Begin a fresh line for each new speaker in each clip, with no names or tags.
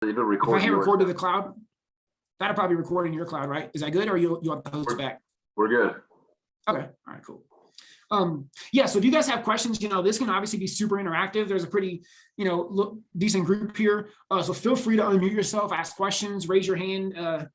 It'll
If
record
I hit
yours.
record to the cloud, that'll probably record in your cloud, right? Is that good, or you want the host back?
We're good.
Okay, all right, cool. Yeah, so if you guys have questions, this can obviously be super interactive. There's a pretty, decent group here. So feel free to unmute yourself, ask questions, raise your hand,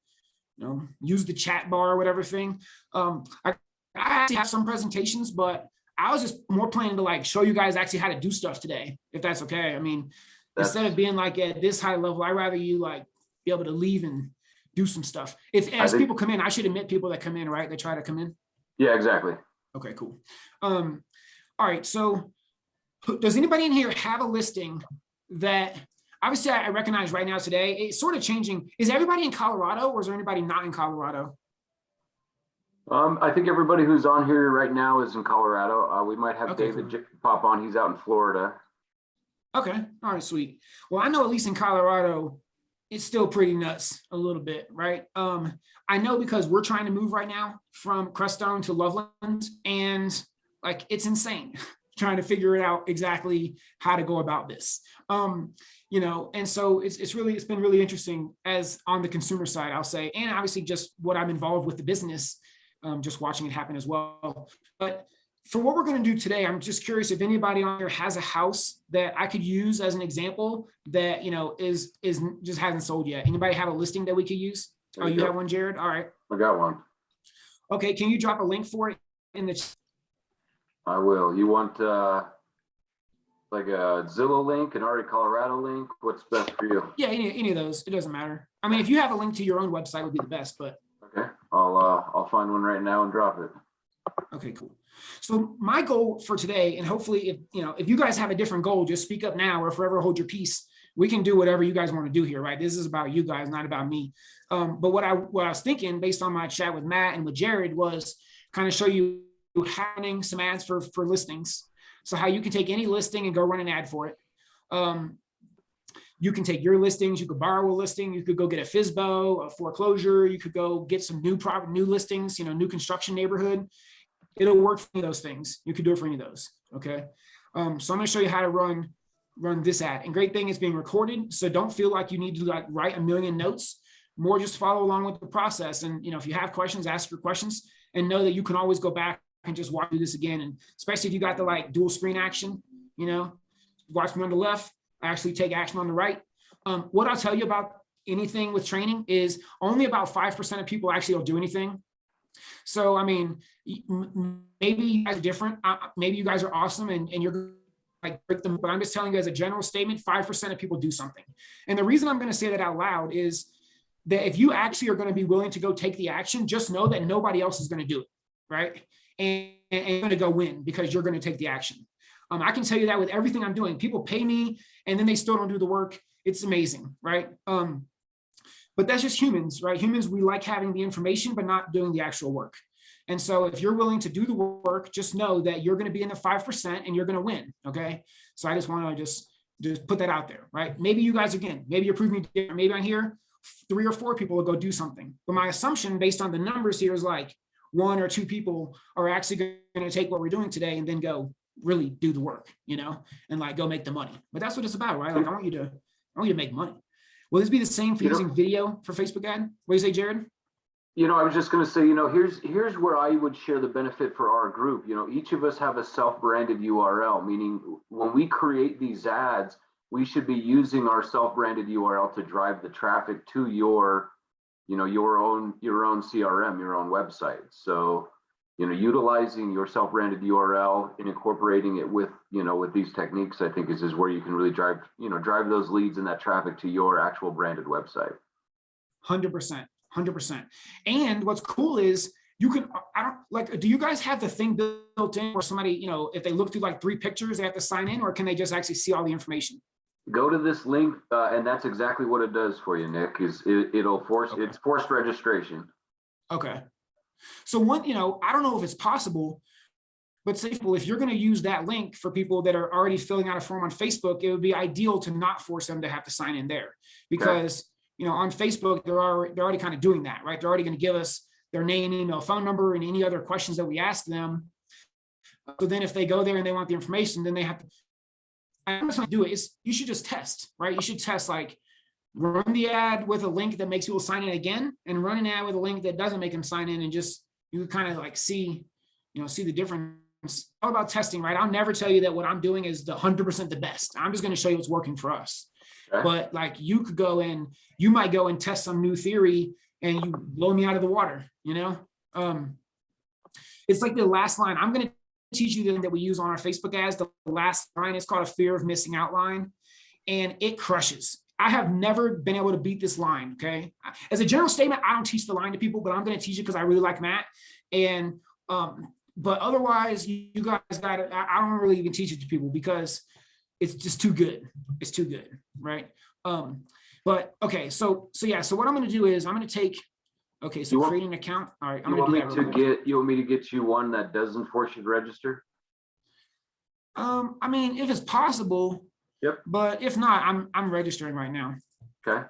use the chat bar or whatever thing. I actually have some presentations, but I was just more planning to like show you guys actually how to do stuff today, if that's okay. I mean, instead of being like at this high level, I'd rather you like be able to leave and do some stuff. As people come in, I should admit people that come in, right? They try to come in.
Yeah, exactly.
Okay, cool. All right, so does anybody in here have a listing that obviously I recognize right now today? It's sort of changing. Is everybody in Colorado, or is there anybody not in Colorado?
I think everybody who's on here right now is in Colorado. We might have David
cool.
pop on. He's out in Florida.
Okay, all right, sweet. Well, I know at least in Colorado, it's still pretty nuts a little bit, right? I know because we're trying to move right now from Crestone to Loveland, and like it's insane trying to figure it out exactly how to go about this. And so it's been really interesting as on the consumer side, I'll say, and obviously just what I'm involved with the business, just watching it happen as well. But for what we're going to do today, I'm just curious if anybody on here has a house that I could use as an example that, is just hasn't sold yet. Anybody have a listing that we could use? Oh, you have one, Jared? All right.
I got one.
Okay. Can you drop a link for it in the chat?
I will. You want like a Zillow link, an RE Colorado link? What's best for you?
Yeah, any of those. It doesn't matter. I mean, if you have a link to your own website would be the best, but.
Okay. I'll find one right now and drop it.
Okay, cool. So my goal for today, and hopefully if you guys have a different goal, just speak up now or forever hold your peace. We can do whatever you guys want to do here, right? This is about you guys, not about me. But what I was thinking based on my chat with Matt and with Jared was kind of show you having some ads for listings. So how you can take any listing and go run an ad for it. You can take your listings, you could borrow a listing, you could go get a FSBO, a foreclosure, you could go get some new listings, new construction neighborhood. It'll work for those things. You could do it for any of those. Okay. So I'm going to show you how to run this ad. And great thing, it's being recorded. So don't feel like you need to like write a million notes, more just follow along with the process. And, if you have questions, ask your questions and know that you can always go back and just watch this again. And especially if you got the like dual screen action, watch me on the left, actually take action on the right. What I'll tell you about anything with training is only about 5% of people actually will do anything. So, I mean, maybe you guys are different. Maybe you guys are awesome and you're like break them, but I'm just telling you as a general statement, 5% of people do something. And the reason I'm going to say that out loud is that if you actually are going to be willing to go take the action, just know that nobody else is going to do it, right? And you're going to go win because you're going to take the action. I can tell you that with everything I'm doing. People pay me and then they still don't do the work. It's amazing, right? But that's just humans, right? Humans, we like having the information, but not doing the actual work. And so if you're willing to do the work, just know that you're going to be in the 5% and you're going to win, okay? So I just want to just put that out there, right? Maybe you guys, again, maybe you're proving different. Maybe on here, 3 or 4 people will go do something. But my assumption based on the numbers here is like 1 or 2 people are actually going to take what we're doing today and then go really do the work, and like go make the money. But that's what it's about, right? Like I want you to make money. Will this be the same for using video for Facebook ad? What do you say, Jared?
I was just going to say, here's where I would share the benefit for our group. Each of us have a self-branded URL, meaning when we create these ads, we should be using our self-branded URL to drive the traffic to your own CRM, your own website. So, utilizing your self-branded URL and incorporating it with these techniques, I think is where you can really drive those leads and that traffic to your actual branded website.
100%. And what's cool is you can, do you guys have the thing built in where somebody, if they look through like 3 pictures, they have to sign in, or can they just actually see all the information?
Go to this link, and that's exactly what it does for you, Nick, it'll force, it's forced registration.
Okay. So I don't know if it's possible, but say if you're going to use that link for people that are already filling out a form on Facebook, it would be ideal to not force them to have to sign in there because, on Facebook, they're already kind of doing that, right? They're already going to give us their name, email, phone number, and any other questions that we ask them. So then if they go there and they want the information, then they have to, I'm just going to do it. You should just test, right? You should test like, run the ad with a link that makes people sign in again, and run an ad with a link that doesn't make them sign in, and just, you kind of like see, see the difference. It's all about testing, right? I'll never tell you that what I'm doing is the 100% the best. I'm just going to show you what's working for us.
Okay.
But like, you might go and test some new theory and you blow me out of the water, It's like the last line. I'm going to teach you the thing that we use on our Facebook ads. The last line is called a fear of missing out line, and it crushes. I have never been able to beat this line. Okay. As a general statement, I don't teach the line to people, but I'm going to teach it because I really like Matt. And, but otherwise, you guys got it. I don't really even teach it to people because it's just too good. It's too good. Right. But okay. So yeah. So what I'm going to do is I'm going to take, okay. So create an account. All right. I'm going to do that.
You want me to get you one that doesn't force you to register?
I mean, if it's possible.
Yep.
But if not, I'm registering right now.
Okay.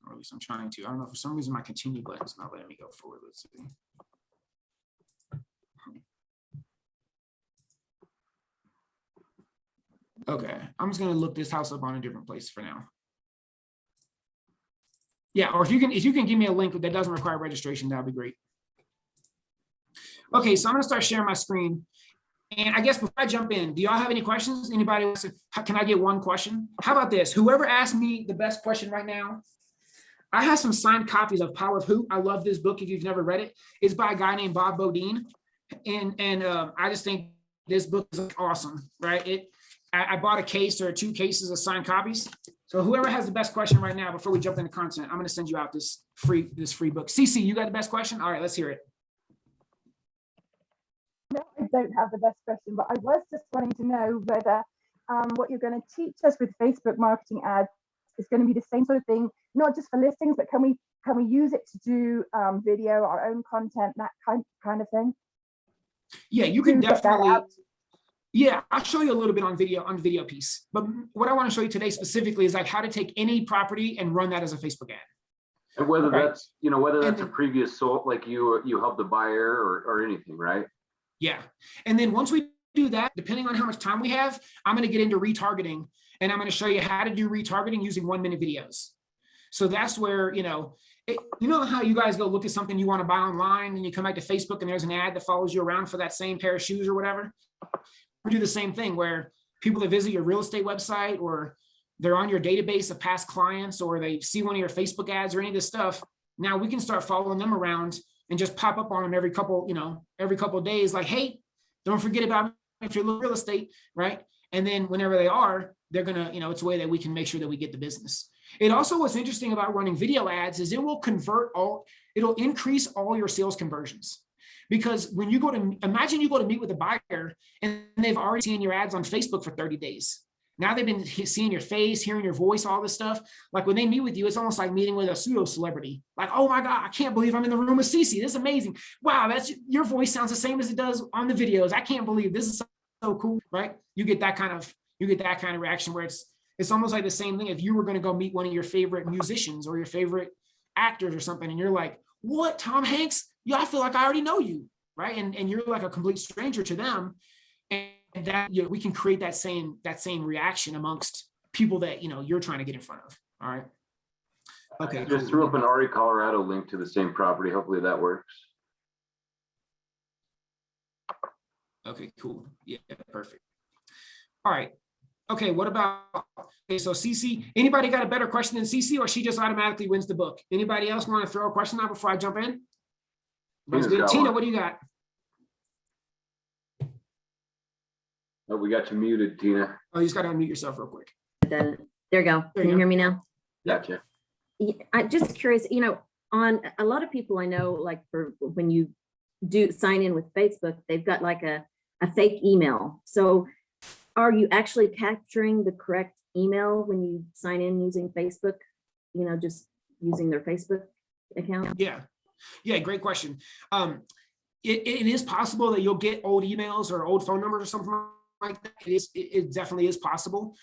Or at least I'm trying to. I don't know, for some reason my continue button is not letting me go forward. Let's see. Okay. I'm just gonna look this house up on a different place for now. Yeah, or if you can give me a link that doesn't require registration, that'd be great. Okay, so I'm gonna start sharing my screen. And I guess before I jump in, do y'all have any questions? Anybody wants to, can I get one question? How about this? Whoever asked me the best question right now, I have some signed copies of Power of Who. I love this book. If you've never read it, it's by a guy named Bob Bodine. And I just think this book is awesome, right? I bought a case or 2 cases of signed copies. So whoever has the best question right now, before we jump into content, I'm going to send you out this free book. CC, you got the best question? All right, let's hear it.
No, I don't have the best question, but I was just wanting to know whether what you're going to teach us with Facebook marketing ads is going to be the same sort of thing, not just for listings, but can we use it to do video, our own content, that kind of thing?
Yeah, you can definitely. Yeah, I'll show you a little bit on the video piece. But what I want to show you today specifically is like how to take any property and run that as a Facebook ad.
And whether that's a previous sold, like you help the buyer or anything, right?
Yeah. And then once we do that, depending on how much time we have, I'm going to get into retargeting, and I'm going to show you how to do retargeting using 1-minute videos. So that's where, you know how you guys go look at something you want to buy online and you come back to Facebook and there's an ad that follows you around for that same pair of shoes or whatever. We do the same thing where people that visit your real estate website, or they're on your database of past clients, or they see one of your Facebook ads or any of this stuff. Now we can start following them around and just pop up on them every couple of days, like, hey, don't forget about me if you're real estate, right? And then whenever they are, they're gonna, it's a way that we can make sure that we get the business. It also, what's interesting about running video ads is it'll increase all your sales conversions. Because when you imagine you go to meet with a buyer and they've already seen your ads on Facebook for 30 days. Now they've been seeing your face, hearing your voice, all this stuff. Like when they meet with you, it's almost like meeting with a pseudo celebrity. Like, oh my God, I can't believe I'm in the room with Cece. This is amazing. Wow, your voice sounds the same as it does on the videos. I can't believe this is so cool, right? You get that kind of reaction where it's almost like the same thing. If you were going to go meet one of your favorite musicians or your favorite actors or something, and you're like, what, Tom Hanks? Yeah, I feel like I already know you, right? And you're like a complete stranger to them. And that, we can create that same reaction amongst people that, you're trying to get in front of. All right. Okay.
I just threw up an Ari, Colorado link to the same property. Hopefully that works.
Okay, cool. Yeah, perfect. All right. Okay, what about, so CC, anybody got a better question than CC, or she just automatically wins the book? Anybody else want to throw a question out before I jump in? Tina, what do you got?
Oh, we got you muted, Tina.
Oh, you just got to unmute yourself real quick.
There you go. Can you hear me now?
Gotcha.
I'm just curious, on a lot of people I know, like for when you do sign in with Facebook, they've got like a fake email. So are you actually capturing the correct email when you sign in using Facebook, just using their Facebook account?
Yeah, great question. It is possible that you'll get old emails or old phone numbers or something like that. It definitely is possible.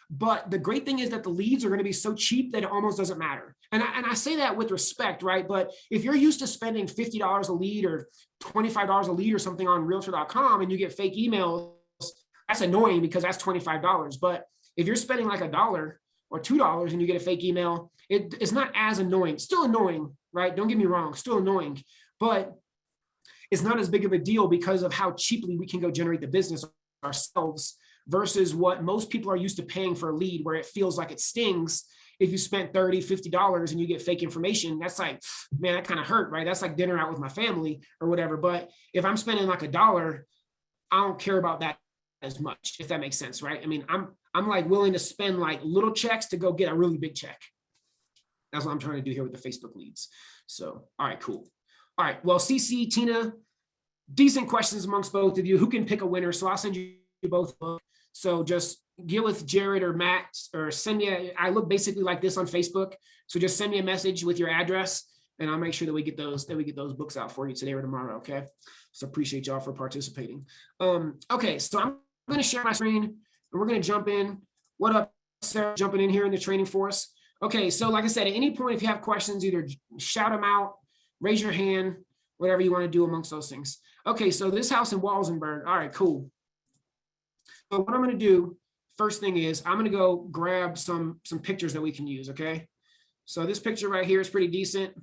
But the great thing is that the leads are going to be so cheap that it almost doesn't matter. And I say that with respect, right? But if you're used to spending $50 a lead or $25 a lead or something on realtor.com and you get fake emails, that's annoying because that's $25. But if you're spending like $1 or $2 and you get a fake email, it's not as annoying. Still annoying, right? Don't get me wrong, still annoying, but it's not as big of a deal because of how cheaply we can go generate the business ourselves versus what most people are used to paying for a lead, where it feels like it stings. If you spent $30, $50 and you get fake information, that's like, man, that kind of hurt, right? That's like dinner out with my family or whatever. But if I'm spending like $1, I don't care about that as much, if that makes sense, right? I mean, I'm like willing to spend like little checks to go get a really big check. That's what I'm trying to do here with the Facebook leads. So, all right, cool. All right, well, CC, Tina, decent questions amongst both of you. Who can pick a winner? So I'll send you both. So just get with Jared or Matt, or send me I look basically like this on Facebook. So just send me a message with your address and I'll make sure that we get those books out for you today or tomorrow. Okay. So appreciate y'all for participating. Okay. So I'm going to share my screen and we're going to jump in. What up, Sarah, jumping in here in the training for us. Okay. So like I said, at any point, if you have questions, either shout them out, raise your hand, whatever you want to do amongst those things. Okay. So this house in Walsenburg. All right, cool. So what I'm going to do, first thing is I'm going to go grab some pictures that we can use, okay? So this picture right here is pretty decent.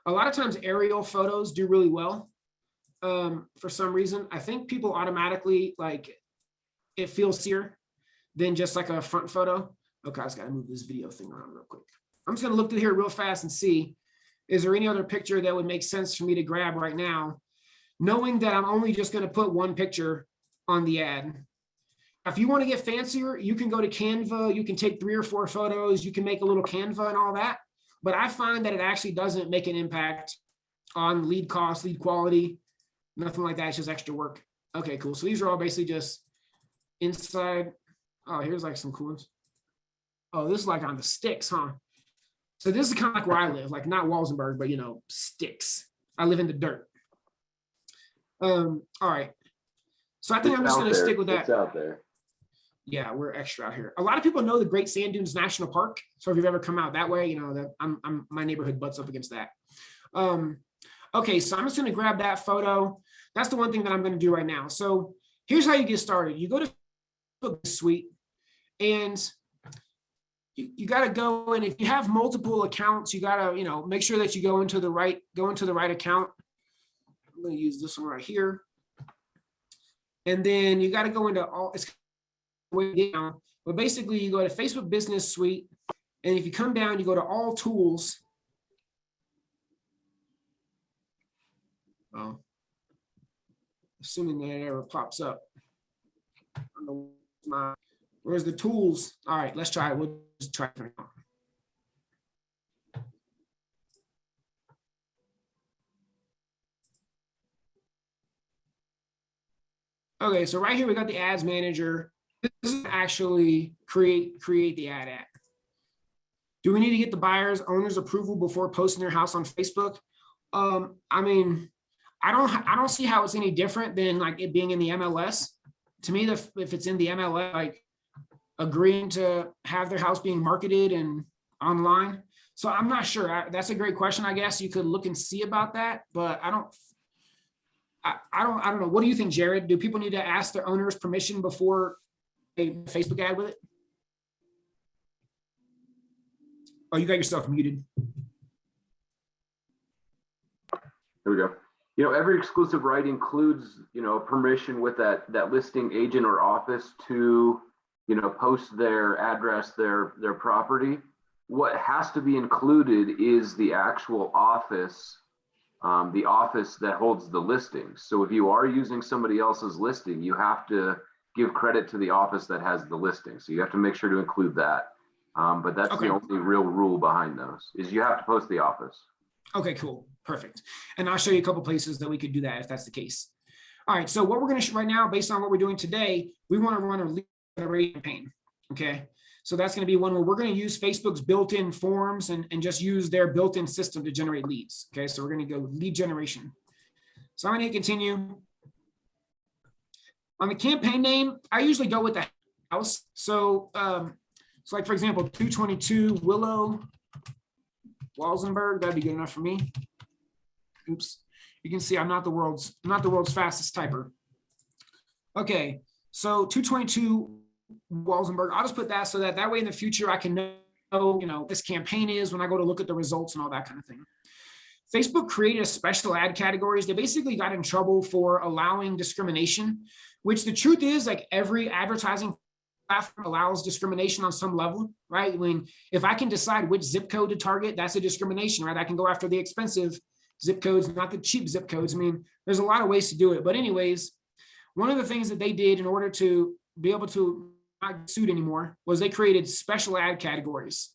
A lot of times aerial photos do really well. For some reason, I think people automatically, like, it feels sexier than just like a front photo. Okay, I just got to move this video thing around real quick. I'm just going to look through here real fast and see, is there any other picture that would make sense for me to grab right now, knowing that I'm only just going to put one picture on the ad. If you want to get fancier, you can go to Canva. You can take 3 or 4 photos. You can make a little Canva and all that. But I find that it actually doesn't make an impact on lead cost, lead quality, nothing like that. It's just extra work. Okay, cool. So these are all basically just inside. Oh, here's like some cool ones. Oh, this is like on the sticks, huh? So this is kind of like where I live, like not Walsenburg, but, you know, sticks. I live in the dirt. All right. So I think I'm just going to stick with that.
It's out there.
Yeah, we're extra out here. A lot of people know the Great Sand Dunes National Park. So if you've ever come out that way, you know that my neighborhood butts up against that. Okay, so I'm just going to grab that photo. That's the one thing that I'm going to do right now. So here's how you get started. You go to Facebook Suite, and you got to go. And if you have multiple accounts, you got to, you know, make sure that you go into the right account. I'm going to use this one right here, and then you got to go into all. It's way down, but basically you go to Facebook Business Suite, and if you come down, you go to all tools. Oh, assuming that it ever pops up. I don't know where's the tools? All right, let's try it. We'll just try it. Okay, so right here we got the ads manager. This is actually create the ad at. Do we need to get the buyer's owner's approval before posting their house on Facebook? I mean, I don't see how it's any different than like it being in the MLS. To me, if it's in the MLS, like agreeing to have their house being marketed and online. So I'm not sure. That's a great question. I guess you could look and see about that, but I don't know. What do you think, Jared? Do people need to ask their owner's permission before a Facebook ad with it? Oh, you got yourself muted.
There we go. You know, every exclusive right includes, you know, permission with that listing agent or office to, you know, post their address, their property. What has to be included is the actual office, the office that holds the listing. So if you are using somebody else's listing, you have to give credit to the office that has the listing. So you have to make sure to include that. But that's
Okay.
the only real rule behind those, is you have to post the office.
Okay, cool. Perfect. And I'll show you a couple places that we could do that if that's the case. All right. So what we're going to right now, based on what we're doing today, we want to run a lead generation campaign. Okay. So that's going to be one where we're going to use Facebook's built-in forms and just use their built-in system to generate leads. Okay. So we're going to go lead generation. So I'm going to continue. On the campaign name, I usually go with the house. So, so like, for example, 222 Willow Walsenburg, that'd be good enough for me. Oops. You can see I'm not the world's fastest typer. Okay. So 222 Walsenburg, I'll just put that so that way in the future I can know this campaign is when I go to look at the results and all that kind of thing. Facebook created a special ad categories. They basically got in trouble for allowing discrimination, which the truth is, like, every advertising platform allows discrimination on some level, right? I mean, if I can decide which zip code to target, that's a discrimination, right? I can go after the expensive zip codes, not the cheap zip codes. I mean, there's a lot of ways to do it. But anyways, one of the things that they did in order to be able to not get sued anymore was they created special ad categories.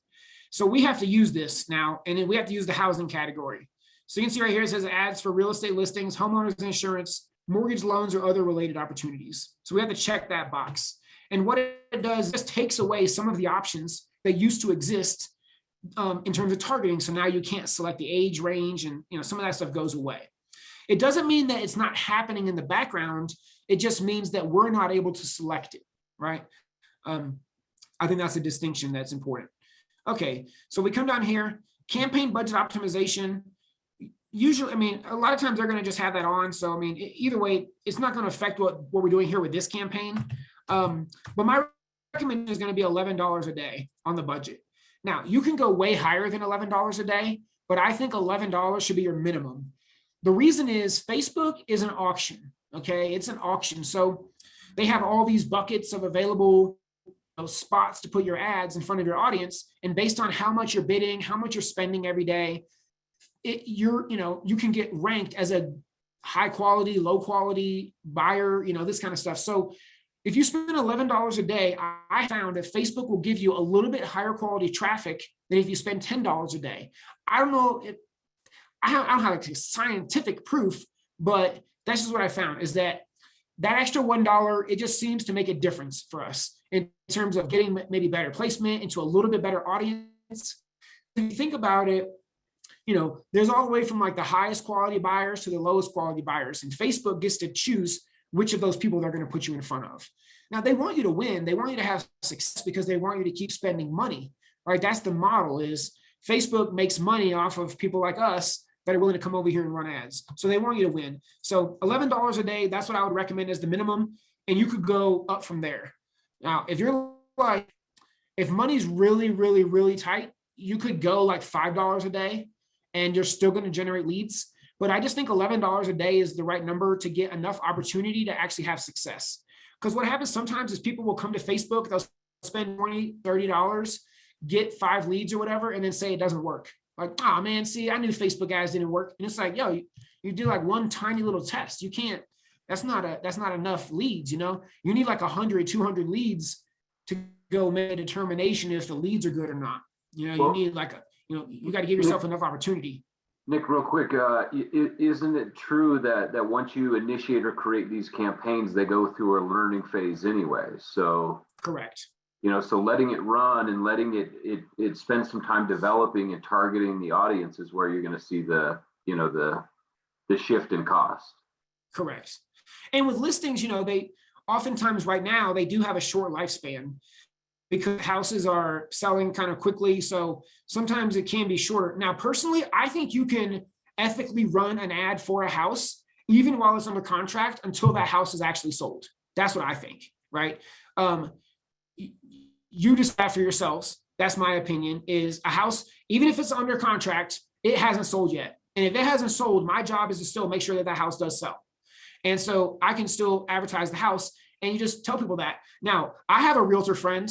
So we have to use this now, and then we have to use the housing category. So you can see right here, it says ads for real estate listings, homeowners insurance, mortgage loans, or other related opportunities. So we have to check that box. And what it does is just takes away some of the options that used to exist in terms of targeting. So now you can't select the age range, and some of that stuff goes away. It doesn't mean that it's not happening in the background. It just means that we're not able to select it, right? I think that's a distinction that's important. Okay, so we come down here, campaign budget optimization. Usually, I mean, a lot of times they're going to just have that on. So, I mean, either way, it's not going to affect what we're doing here with this campaign. But my recommendation is going to be $11 a day on the budget. Now, you can go way higher than $11 a day, but I think $11 should be your minimum. The reason is Facebook is an auction, okay? It's an auction. So they have all these buckets of available spots to put your ads in front of your audience. And based on how much you're bidding, how much you're spending every day, you can get ranked as a high quality, low quality buyer, this kind of stuff. So if you spend $11 a day, I found that Facebook will give you a little bit higher quality traffic than if you spend $10 a day. I don't know if I don't have like scientific proof, but that's just what I found, is that extra $1, it just seems to make a difference for us in terms of getting maybe better placement into a little bit better audience. If you think about it, there's all the way from like the highest quality buyers to the lowest quality buyers, and Facebook gets to choose which of those people they're going to put you in front of. Now, they want you to win. They want you to have success because they want you to keep spending money, right? That's the model. Is Facebook makes money off of people like us that are willing to come over here and run ads. So they want you to win. So $11 a day, that's what I would recommend as the minimum. And you could go up from there. Now, if you're like, if money's really, really, really tight, you could go like $5 a day and you're still going to generate leads. But I just think $11 a day is the right number to get enough opportunity to actually have success. Because what happens sometimes is people will come to Facebook, they'll spend $20, $30, get 5 leads or whatever, and then say it doesn't work. Like, oh man, see, I knew Facebook ads didn't work. And it's like, yo, you do like one tiny little test. You can't, that's not enough leads, You need like 100, 200 leads to go make a determination if the leads are good or not. You need like you got to give yourself enough opportunity.
Nick, real quick, isn't it true that once you initiate or create these campaigns, they go through a learning phase anyway? So
correct.
So letting it run and letting it spend some time developing and targeting the audience is where you're going to see the shift in cost.
Correct. And with listings, they oftentimes right now they do have a short lifespan because houses are selling kind of quickly. So sometimes it can be shorter. Now, personally, I think you can ethically run an ad for a house, even while it's under contract, until that house is actually sold. That's what I think, right? You decide for yourselves. That's my opinion, is a house, even if it's under contract, it hasn't sold yet. And if it hasn't sold, my job is to still make sure that house does sell. And so I can still advertise the house, and you just tell people that. Now, I have a realtor friend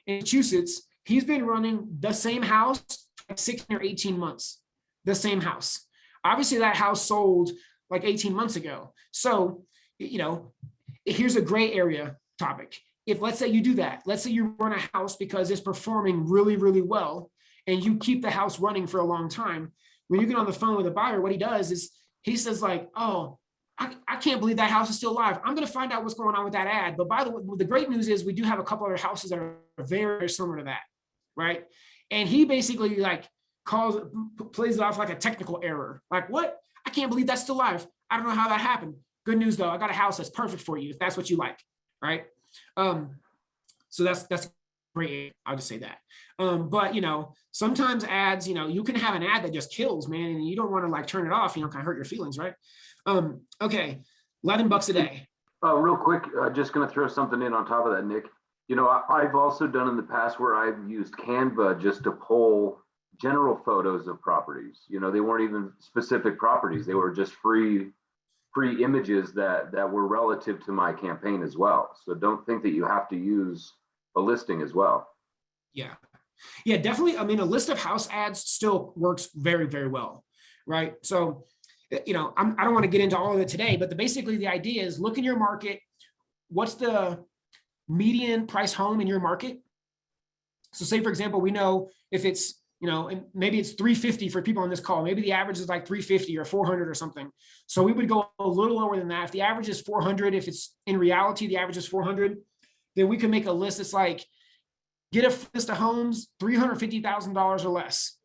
in Massachusetts. He's been running the same house for like 16 or 18 months, the same house. Obviously that house sold like 18 months ago. So, here's a gray area topic. If let's say you do that, let's say you run a house because it's performing really, really well, and you keep the house running for a long time. When you get on the phone with a buyer, what he does is he says like, oh, I can't believe that house is still live. I'm going to find out what's going on with that ad. But by the way, the great news is we do have a couple other houses that are very, very similar to that, right? And he basically like plays it off like a technical error. Like, what? I can't believe that's still live. I don't know how that happened. Good news though, I got a house that's perfect for you if that's what you like, right? So that's great. I'll just say that. But sometimes ads, you can have an ad that just kills, man, and you don't want to like turn it off, kind of hurt your feelings, right? Okay, $11 a day.
Real quick, just going to throw something in on top of that, Nick. You know, I've also done in the past where I've used Canva just to pull general photos of properties. You know, they weren't even specific properties. They were just free images that were relative to my campaign as well. So don't think that you have to use a listing as well.
Yeah. Yeah, definitely. I mean, a list of house ads still works very, very well, right? So, you know, I don't want to get into all of it today, but basically the idea is look in your market. What's the median price home in your market? So say, for example, we know if it's, you know, and maybe it's 350 for people on this call, maybe the average is like 350 or 400 or something. So we would go a little lower than that. If the average is 400, if it's in reality, the average is 400, then we can make a list that's like, get a list of homes, $350,000 or less,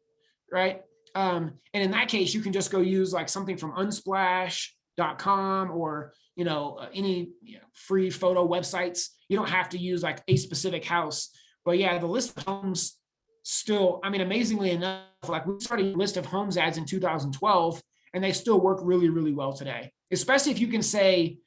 right? And in that case, you can just go use like something from unsplash.com or, you know, any free photo websites. You don't have to use like a specific house. But yeah, the list of homes still, I mean, amazingly enough, like we started a list of homes ads in 2012, and they still work really, really well today. Especially if you can say,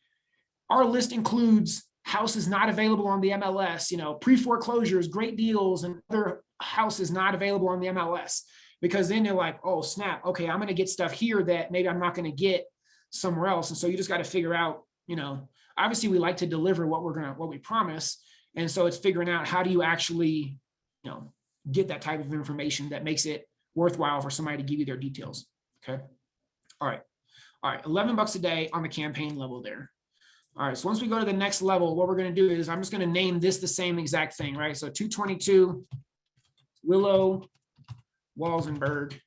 our list includes houses not available on the MLS, you know, pre-foreclosures, great deals, and other houses not available on the MLS. Because then they're like, oh, snap, okay, I'm going to get stuff here that maybe I'm not going to get somewhere else. And so you just got to figure out, you know, obviously we like to deliver what we promise. And so it's figuring out how do you actually, you know, get that type of information that makes it worthwhile for somebody to give you their details. Okay. All right. $11 a day on the campaign level there. All right. So once we go to the next level, what we're going to do is I'm just going to name this the same exact thing, right? So 222 Willow Walsenburg.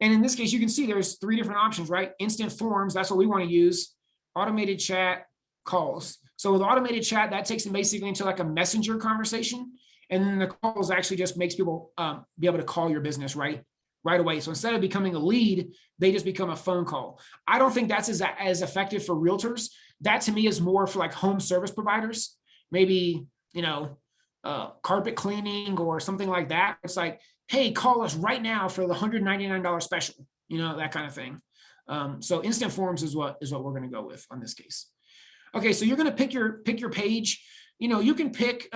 And in this case, you can see there's 3 different options, right? Instant forms, that's what we want to use. Automated chat, calls. So with automated chat, that takes them basically into like a messenger conversation. And then the calls actually just makes people be able to call your business right away. So instead of becoming a lead, they just become a phone call. I don't think that's as effective for realtors. That to me is more for like home service providers, maybe, you know, carpet cleaning or something like that. It's like, hey, call us right now for the $199 special, you know, that kind of thing. So instant forms is what we're going to go with on this case. Okay, so you're going to pick your page. You know, you can pick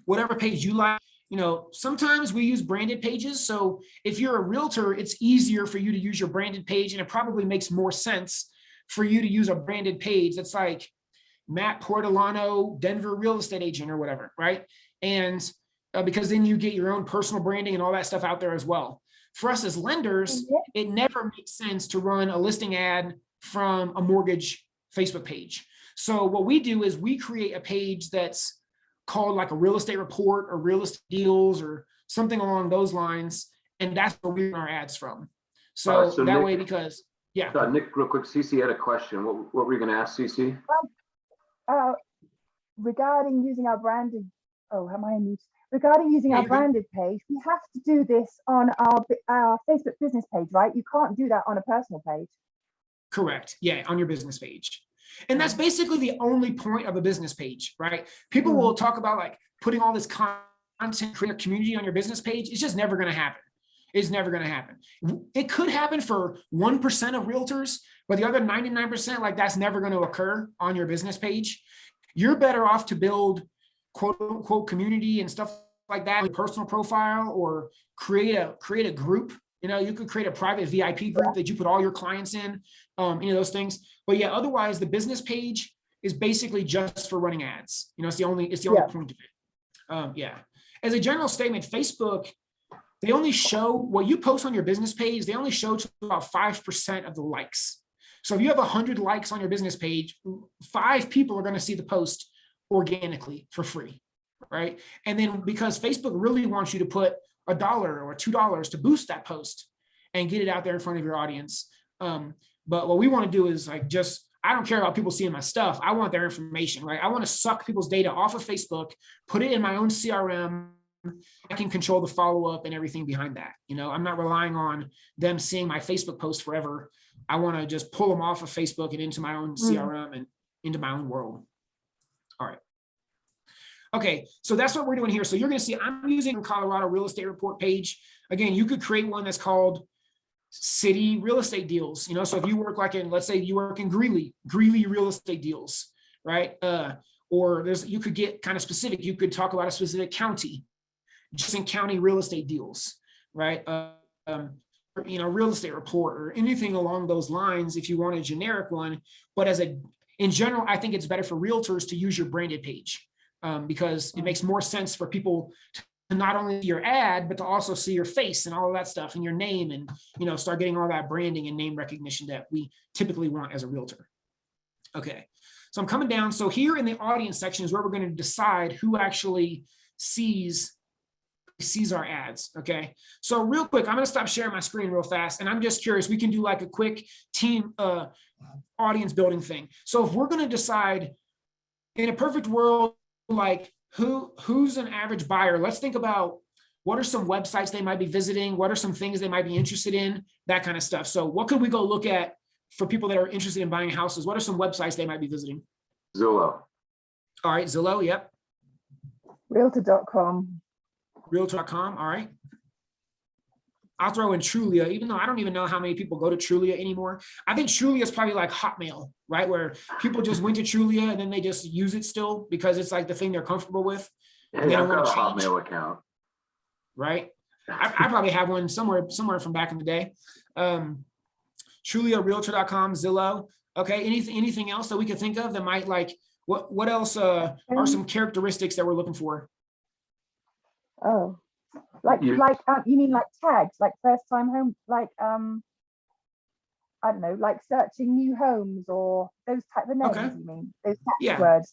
whatever page you like. You know, sometimes we use branded pages. So if you're a realtor, it's easier for you to use your branded page, and it probably makes more sense for you to use a branded page that's like Matt Portolano, Denver real estate agent or whatever, right? And because then you get your own personal branding and all that stuff out there as well. For us as lenders, it never makes sense to run a listing ad from a mortgage Facebook page. So what we do is we create a page that's called like a real estate report or real estate deals or something along those lines. And that's where we run our ads from. So that Nick, way, because, yeah.
Nick, real quick, CC had a question. What were you going to ask, CC?
Regarding using our branded, regarding using our branded page, we have to do this on our Facebook business page, right? You can't do that on a personal page.
Correct. Yeah, on your business page. And that's basically the only point of a business page, right? People will talk about like putting all this content, create a community on your business page. It's just never going to happen. It's never going to happen. It could happen for 1% of realtors, but the other 99%, like that's never going to occur on your business page. You're better off to build quote unquote community and stuff like that, like personal profile, or create a group. You know, you could create a private VIP group that you put all your clients in, you know, those things. But yeah, otherwise the business page is basically just for running ads. You know, it's the only point of it. Yeah. As a general statement, Facebook, they only show what you post on your business page. They only show to about 5% of the likes. So if you have 100 likes on your business page, 5 people are going to see the post organically for free, right? And then because Facebook really wants you to put $1 or $2 to boost that post and get it out there in front of your audience. But what we want to do is like I don't care about people seeing my stuff. I want their information, right? I want to suck people's data off of Facebook, put it in my own CRM. I can control the follow-up and everything behind that. You know, I'm not relying on them seeing my Facebook post forever. I want to just pull them off of Facebook and into my own CRM and into my own world. All right. Okay, so that's what we're doing here. So you're going to see I'm using the Colorado real estate report page. Again, you could create one that's called city real estate deals. You know, so if you work like in, let's say you work in Greeley real estate deals, right? or you could get kind of specific. You could talk about a specific county, just in county real estate deals, right? Real estate report or anything along those lines if you want a generic one. But in general, I think it's better for realtors to use your branded page because it makes more sense for people to not only see your ad, but to also see your face and all of that stuff and your name and, start getting all that branding and name recognition that we typically want as a realtor. Okay, so I'm coming down. So here in the audience section is where we're going to decide who actually sees our ads. Okay, so real quick, I'm going to stop sharing my screen real fast, and I'm just curious, we can do like a quick team audience building thing. So if we're going to decide in a perfect world, like who's an average buyer, let's think about what are some websites they might be visiting, what are some things they might be interested in, that kind of stuff. So what could we go look at for people that are interested in buying houses? What are some websites they might be visiting?
Zillow.
All right, Zillow, yep.
Realtor.com.
Realtor.com, all right. I'll throw in Trulia, even though I don't even know how many people go to Trulia anymore. I think Trulia is probably like Hotmail, right? Where people just went to Trulia and then they just use it still because it's like the thing they're comfortable with.
Hey, I've got a Hotmail account.
Right? I probably have one somewhere from back in the day. Trulia, Realtor.com, Zillow. Okay, anything else that we could think of that might like, what else are some characteristics that we're looking for?
Oh, you mean like tags, like first time home, like I don't know, like searching new homes or those type of names. Okay. You mean those tag words?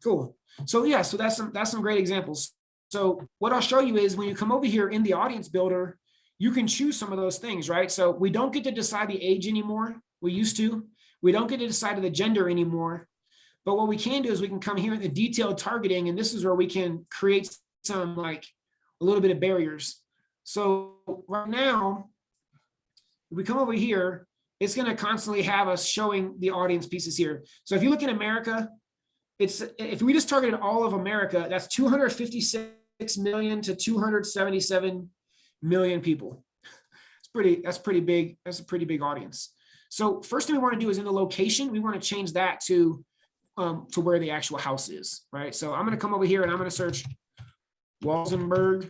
Cool. So yeah, so that's some great examples. So what I'll show you is when you come over here in the audience builder, you can choose some of those things, right? So we don't get to decide the age anymore. We used to. We don't get to decide the gender anymore. But what we can do is we can come here in the detailed targeting, and this is where we can create some like a little bit of barriers. So right now, if we come over here, it's going to constantly have us showing the audience pieces here. So if you look in America, if we just targeted all of America, that's 256 million to 277 million people. That's pretty big. That's a pretty big audience. So first thing we want to do is in the location, we want to change that to where the actual house is, right? So I'm going to come over here and I'm going to search Walsenburg.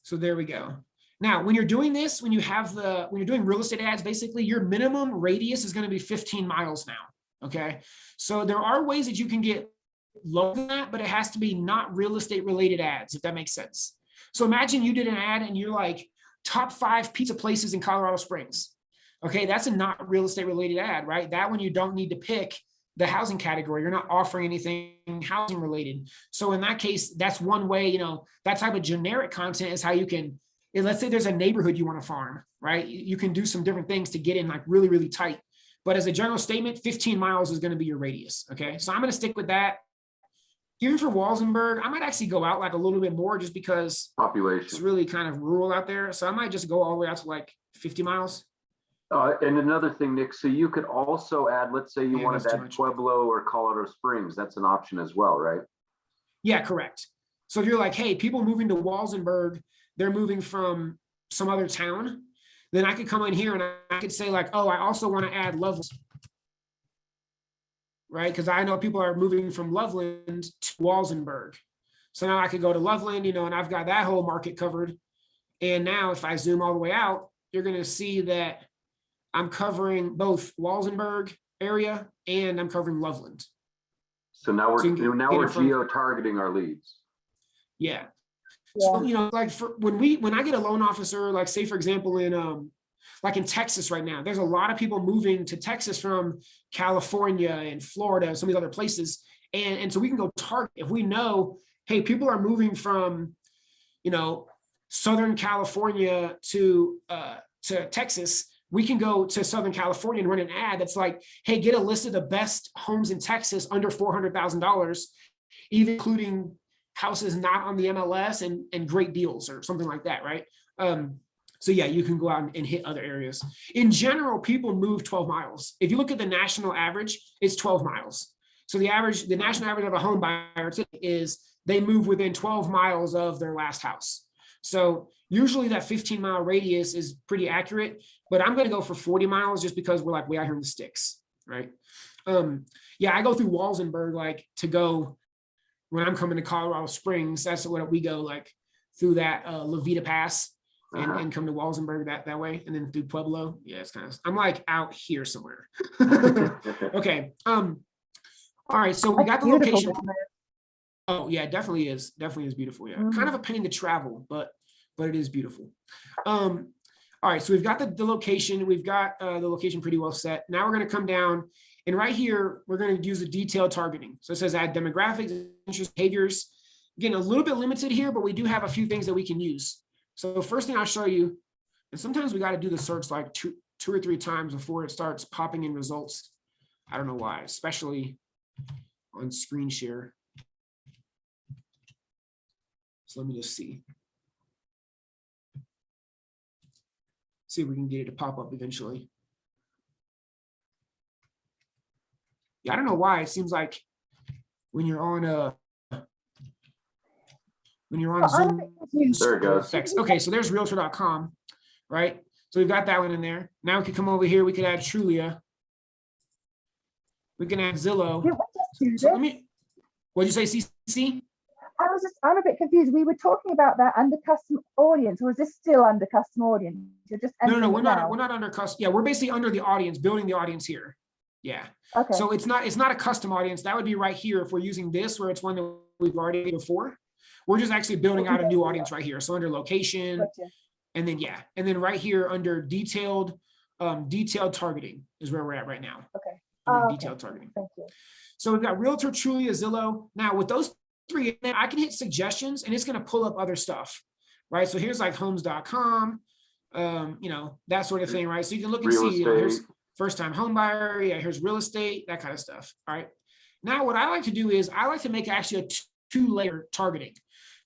So there we go. Now, when you're doing this, when you're doing real estate ads, basically your minimum radius is going to be 15 miles now. Okay. So there are ways that you can get lower than that, but it has to be not real estate related ads, if that makes sense. So imagine you did an ad and you're like top 5 pizza places in Colorado Springs. Okay. That's a not real estate related ad, right? That one you don't need to pick the housing category. You're not offering anything housing related. So in that case, that's one way, that type of generic content is how you can, let's say there's a neighborhood you want to farm, right? You can do some different things to get in like really, really tight. But as a general statement, 15 miles is going to be your radius. Okay. So I'm going to stick with that. Even for Walsenburg, I might actually go out like a little bit more just because
population,
it's really kind of rural out there. So I might just go all the way out to like 50 miles.
And another thing, Nick, so you could also add, let's say you wanted to add Pueblo or Colorado Springs. That's an option as well, right?
Yeah, correct. So if you're like, hey, people moving to Walsenburg, they're moving from some other town, then I could come in here and I could say like, oh, I also want to add Loveland, right? Because I know people are moving from Loveland to Walsenburg. So now I could go to Loveland, and I've got that whole market covered. And now if I zoom all the way out, you're going to see that I'm covering both Walsenburg area and I'm covering Loveland.
So now we're geo-targeting our leads.
Yeah. So, like when I get a loan officer, like say for example, in Texas right now, there's a lot of people moving to Texas from California and Florida and some of these other places. And so we can go target if we know, hey, people are moving from, Southern California to Texas. We can go to Southern California and run an ad that's like, hey, get a list of the best homes in Texas under $400,000, even including houses not on the MLS and great deals or something like that, right? So yeah, you can go out and hit other areas. In general, people move 12 miles. If you look at the national average, it's 12 miles. So the national average of a home buyer is they move within 12 miles of their last house. So usually that 15-mile radius is pretty accurate, but I'm going to go for 40 miles just because we're like way out here in the sticks, right? Yeah, I go through Walsenburg like to go when I'm coming to Colorado Springs. That's what we go like through that La Vita Pass and come to Walsenburg that way, and then through Pueblo. Yeah, it's kind of, I'm like out here somewhere. Okay. All right, so we got the location. Oh yeah, definitely is beautiful. Yeah, kind of a pain to travel, but it is beautiful. All right, so we've got the location. We've got the location pretty well set. Now we're going to come down, and right here we're going to use the detailed targeting. So it says add demographics, interest, behaviors. Again, a little bit limited here, but we do have a few things that we can use. So first thing I'll show you, and sometimes we got to do the search like two or three times before it starts popping in results. I don't know why, especially on screen share. So let me just see if we can get it to pop up eventually. Yeah, I don't know why. It seems like when you're on Zoom,
there it goes.
Okay, so there's realtor.com, right? So we've got that one in there. Now we could come over here. We could add Trulia. We can add Zillow. So what'd you say, CC?
I'm a bit confused. We were talking about that under custom audience, or is this still under custom audience? You're just
no, we're not under custom. Yeah, we're basically under the audience, building the audience here. Yeah.
Okay.
So it's not a custom audience. That would be right here if we're using this, where it's one that we've already made before. We're just actually building out a new audience right here. So under location,
Gotcha.
and then right here under detailed targeting is where we're at right now.
Okay.
Detailed targeting.
Thank you.
So we've got Realtor, Trulia, Zillow. Now with those three, I can hit suggestions and it's going to pull up other stuff, right? So here's like homes.com, that sort of thing, right? So you can look and see, here's first time home buyer, yeah, here's real estate, that kind of stuff. All right. Now what I like to do is I like to make actually a two-layer targeting,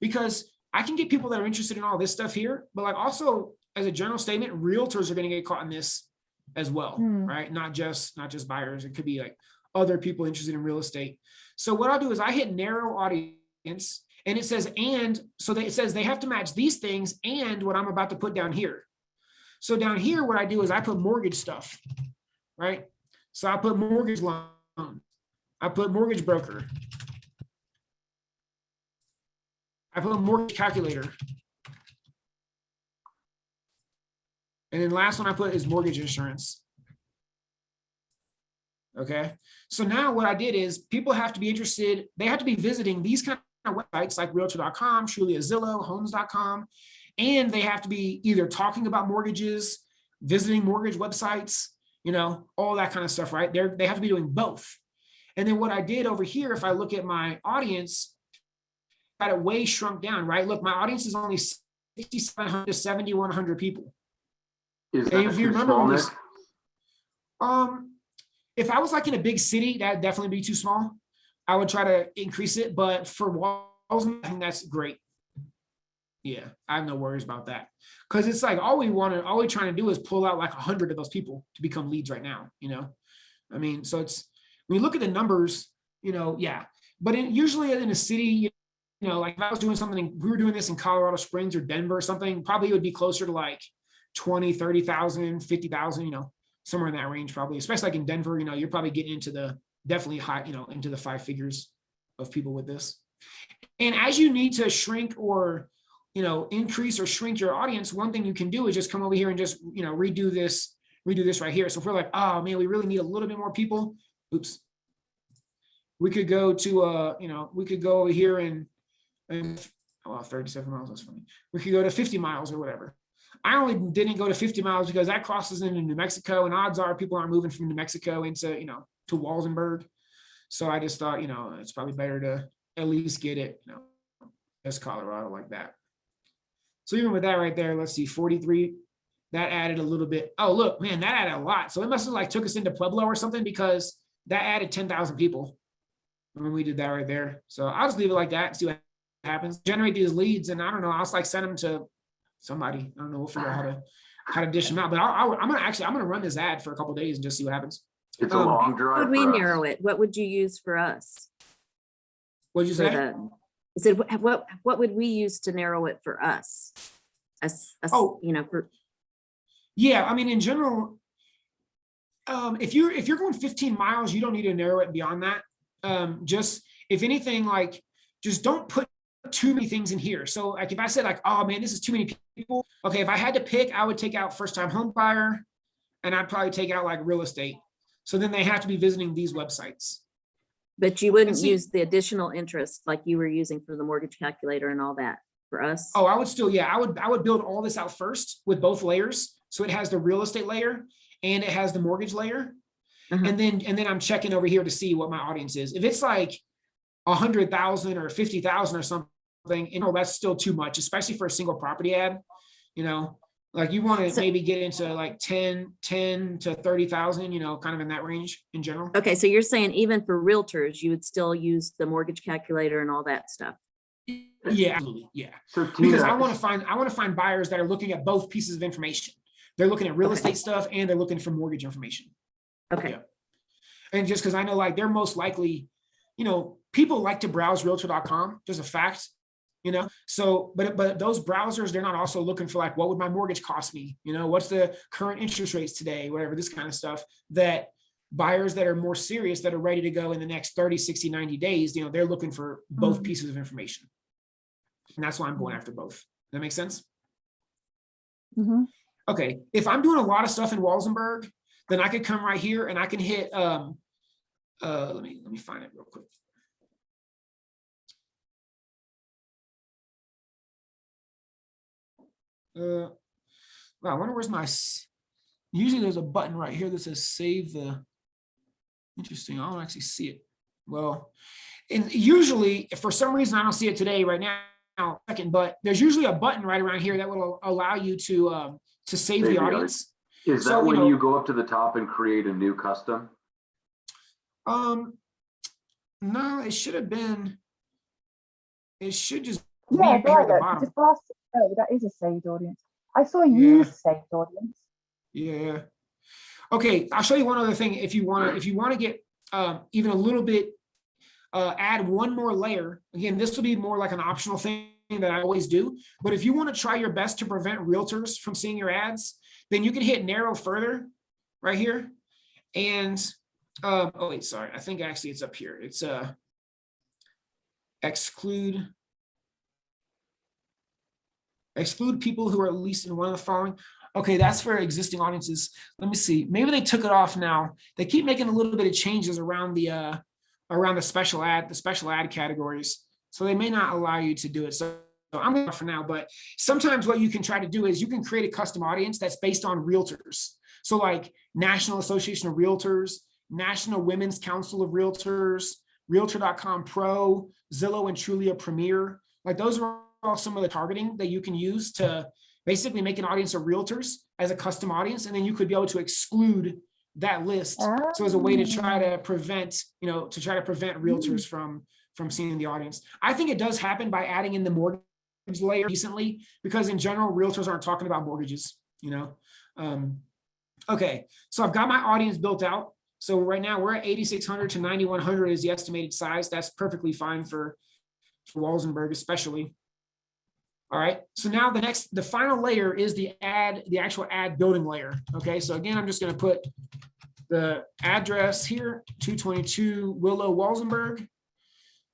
because I can get people that are interested in all this stuff here, but like also as a general statement, realtors are going to get caught in this as well, right? Not just buyers. It could be like other people interested in real estate. So what I'll do is I hit narrow audience, and it says, it says they have to match these things and what I'm about to put down here. So down here, what I do is I put mortgage stuff, right? So I put mortgage loan, I put mortgage broker, I put mortgage calculator. And then last one I put is mortgage insurance. Okay. So now what I did is people have to be interested. They have to be visiting these kind of websites like realtor.com, Trulia, Zillow, homes.com. And they have to be either talking about mortgages, visiting mortgage websites, all that kind of stuff, right? They have to be doing both. And then what I did over here, if I look at my audience, got it way shrunk down, right? Look, my audience is only 6,700 to 7,100 people.
Is that
if you remember,
small,
if I was like in a big city, that'd definitely be too small. I would try to increase it, but for Walls, I think that's great. Yeah, I have no worries about that, because it's like all we're trying to do is pull out like 100 of those people to become leads right now. I mean, so it's when you look at the numbers, yeah. But usually in a city, like if I was doing something, we were doing this in Colorado Springs or Denver or something, probably it would be closer to like 20, 30,000, 50,000, somewhere in that range, probably, especially like in Denver, you're probably getting into the definitely high, into the 5 figures of people with this. And as you need to shrink or, increase or shrink your audience, one thing you can do is just come over here and just, redo this right here. So if we're like, oh man, we really need a little bit more people. Oops. We could go to, we could go over here and 37 miles, that's funny. We could go to 50 miles or whatever. I only didn't go to 50 miles because that crosses into New Mexico, and odds are people aren't moving from New Mexico into, to Walsenburg. So I just thought, it's probably better to at least get it, as Colorado like that. So even with that right there, let's see, 43, that added a little bit. Oh, look, man, that added a lot. So it must have like took us into Pueblo or something, because that added 10,000 people when we did that right there. So I'll just leave it like that, see what happens, generate these leads. And I don't know, I'll just like send them to somebody. I don't know. We'll figure out how to dish them out. But I'm gonna run this ad for a couple of days and just see what happens.
It's a long drive.
How would we narrow it? What would you use for us?
What'd you say?
I said, what would we use to narrow it for us?
Oh.
You know, for,
Yeah, I mean, in general, if you're going 15 miles, you don't need to narrow it beyond that. Just if anything, like, just don't put too many things in here. So like if I said like, oh man, this is too many people. Okay, if I had to pick, I would take out first time home buyer, and I'd probably take out like real estate. So then they have to be visiting these websites.
but you wouldn't use the additional interest like you were using for the mortgage calculator and all that for us?
Oh, I would still, yeah, I would build all this out first with both layers. So it has the real estate layer and it has the mortgage layer.
Uh-huh.
And then I'm checking over here to see what my audience is. If it's like 100,000 or 50,000 or something, you know, that's still too much, especially for a single property ad. You know, like you want to maybe get into like 10 to 30,000, you know, kind of in that range in general.
Okay, so you're saying even for realtors, you would still use the mortgage calculator and all that stuff?
Yeah, absolutely. Yeah.
So Tina,
Because I want to find buyers that are looking at both pieces of information. They're looking at real estate stuff and they're looking for mortgage information.
Okay.
Yeah. And just because I know like they're most likely, you know, people like to browse realtor.com, just a fact, you know. So, but those browsers, they're not also looking for like, what would my mortgage cost me? You know, what's the current interest rates today, whatever, this kind of stuff that buyers that are more serious, that are ready to go in the next 30, 60, 90 days, you know, they're looking for both pieces of information. And that's why I'm going after both. That makes sense?
Mm-hmm.
Okay, if I'm doing a lot of stuff in Walsenburg, then I could come right here and I can hit, let me find it real quick. Well, I wonder where's my, usually there's a button right here that says save the, interesting, I don't actually see it. Well, and usually for some reason, I don't see it today right now, but there's usually a button right around here that will allow you to save the audience.
Is that when you go up to the top and create a new custom?
No, it should have been. It should just
Yeah,
be here at the
right.
bottom.
Just past, oh, that is a saved audience. I saw use saved audience.
Yeah. Okay, I'll show you one other thing. If you want to get even a little bit, add one more layer. Again, this will be more like an optional thing that I always do. But if you want to try your best to prevent realtors from seeing your ads, then you can hit narrow further right here. And oh wait, sorry. I think actually it's up here. It's exclude people who are at least in one of the following. Okay, that's for existing audiences. Let me see. Maybe they took it off now. They keep making a little bit of changes around the special ad categories. So they may not allow you to do it. So I'm going for now, but sometimes what you can try to do is you can create a custom audience that's based on realtors. So like National Association of Realtors, National Women's Council of Realtors, Realtor.com Pro, Zillow and Trulia Premier. Like those are all some of the targeting that you can use to basically make an audience of realtors as a custom audience. And then you could be able to exclude that list. So as a way to try to prevent, realtors from seeing the audience. I think it does happen by adding in the mortgage layer recently, because in general, realtors aren't talking about mortgages, you know? Okay, so I've got my audience built out. So right now we're at 8,600 to 9,100 is the estimated size. That's perfectly fine for Walsenburg, especially. All right, so now the final layer is the actual ad building layer. Okay, so again, I'm just going to put the address here, 222 Willow, Walsenburg.